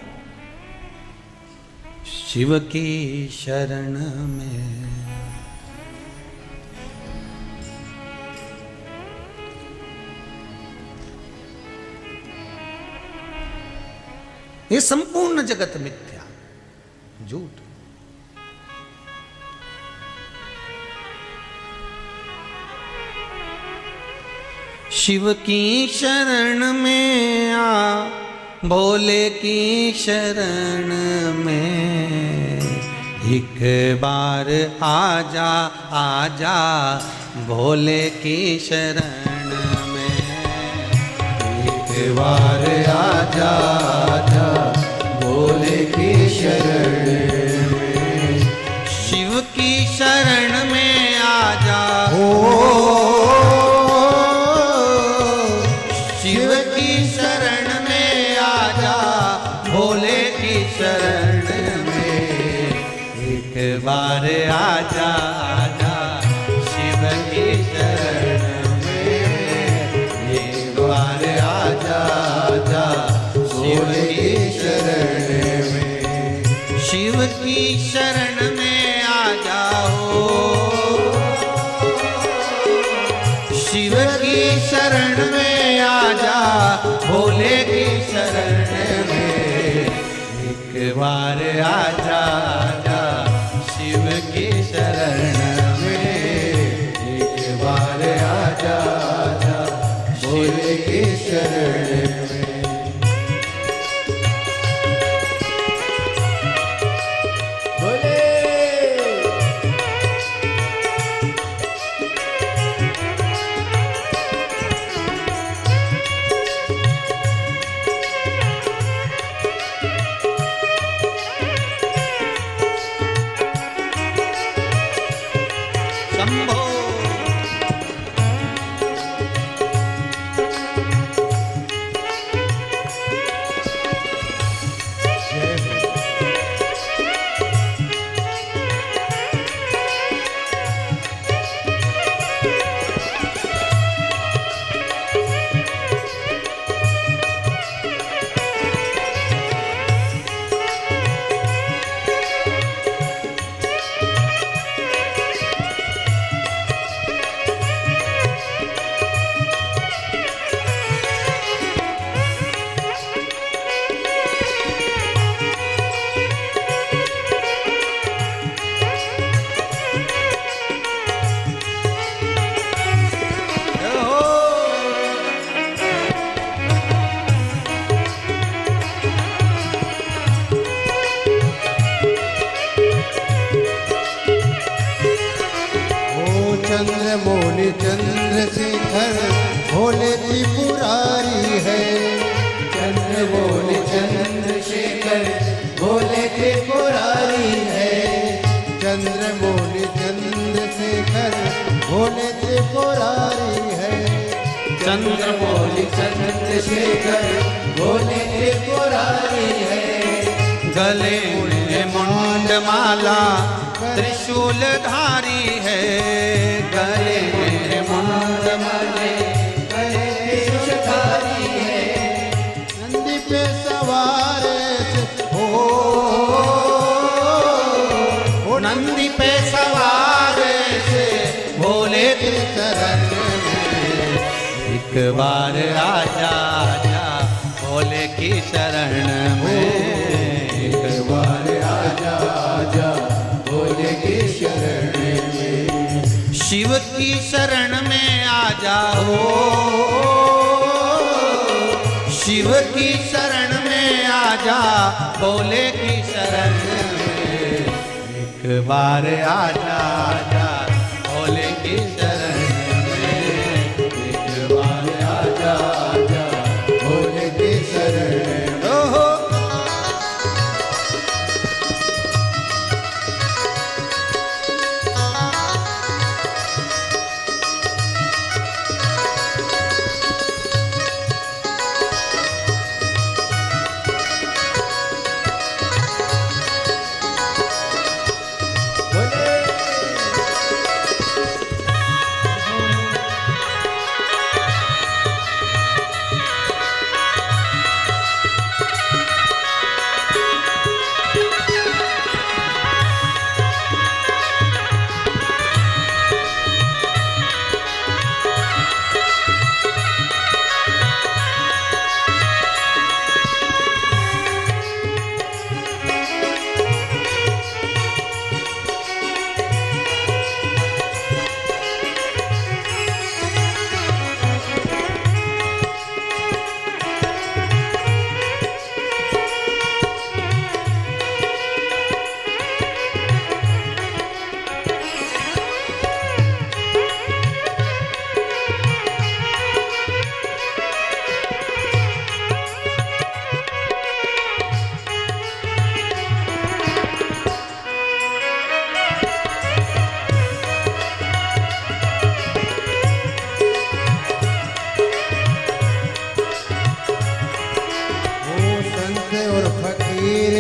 शिव की शरण में ये संपूर्ण जगत मिथ्या, झूठ। शिव की शरण में आ, भोले की शरण में एक बार आजा आजा, भोले की शरण में एक बार आजा आजा, भोले की शरण में। शिव की शरण में आजा हो, शिव की शरण में आजा, भोले की शरण में एक बार आजा आजा, शिव की शरण में एक बार आजा आजा, शिव की शरण में। शिव की शरण में आ जाओ, शिव की शरण में आजा, भोले की शरण में एक बार आजा आजा, शिव की शरण में एक बार आजा आजा, भोले की शरण में। चंद्रमौली चंद्रशेखर भोले त्रिपुरारी है। चंद्रमौली चंद्रशेखर भोले त्रिपुरारी है। चंद्रमौली चंद्रशेखर भोले त्रिपुरारी है। चंद्रमौली चंद्रशेखर भोले त्रिपुरारी है। गले में मुंड माला त्रिशूल धारी है। गले में मुंड माले त्रिशूल धारी है। नंदी पे सवार हो नंदी पे सवार से भोले के शरण में एक बार आजा आजा, भोले की शरण में एक बार आजा आजा, भोले की शरण में। शिव की शरण में आ जाओ, शिव की शरण में आजा, भोले की शरण में, एक बार आजा आजा भोले की शरण में, एक बार आजा आजा भोले की शरण में। ओहो।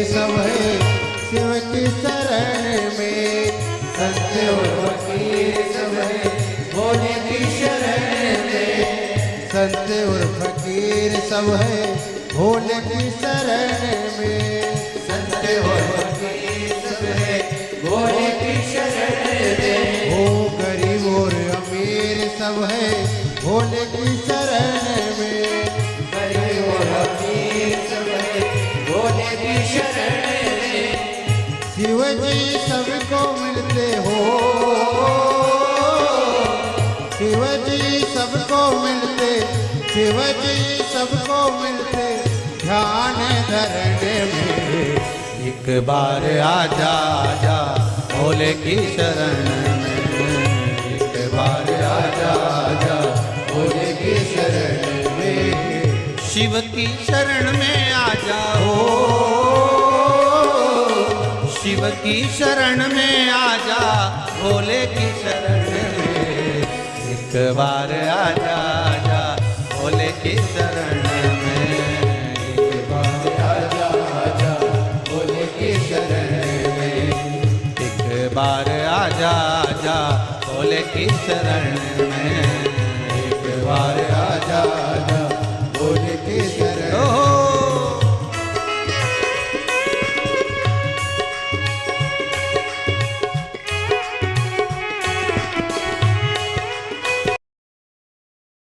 सब है शिव की शरण में, संत और फकीर सब है भोले की शरण में, संत और फकीर सब है भोले की शरण में, संत और फकीर सब है भोले की शरण में। हो गरीब और अमीर सब है भोले की शरण में, गरीब और अमीर सब है भोले की शरण में। शिव जी सबको मिलते हो, शिव जी सबको मिलते, शिव जी सबको मिलते ध्यान धरने में, एक बार आजा आजा भोले की शरण में, एक बार आजा आजा भोले की शरण में। शिव की शरण में आ जाओ, शिव की शरण में आजा, भोले की शरण में एक बार आजा आजा, भोले की शरण में एक बार आजा आजा भोले की शरण में। एक बार आजा आजा भोले की शरण में, एक बार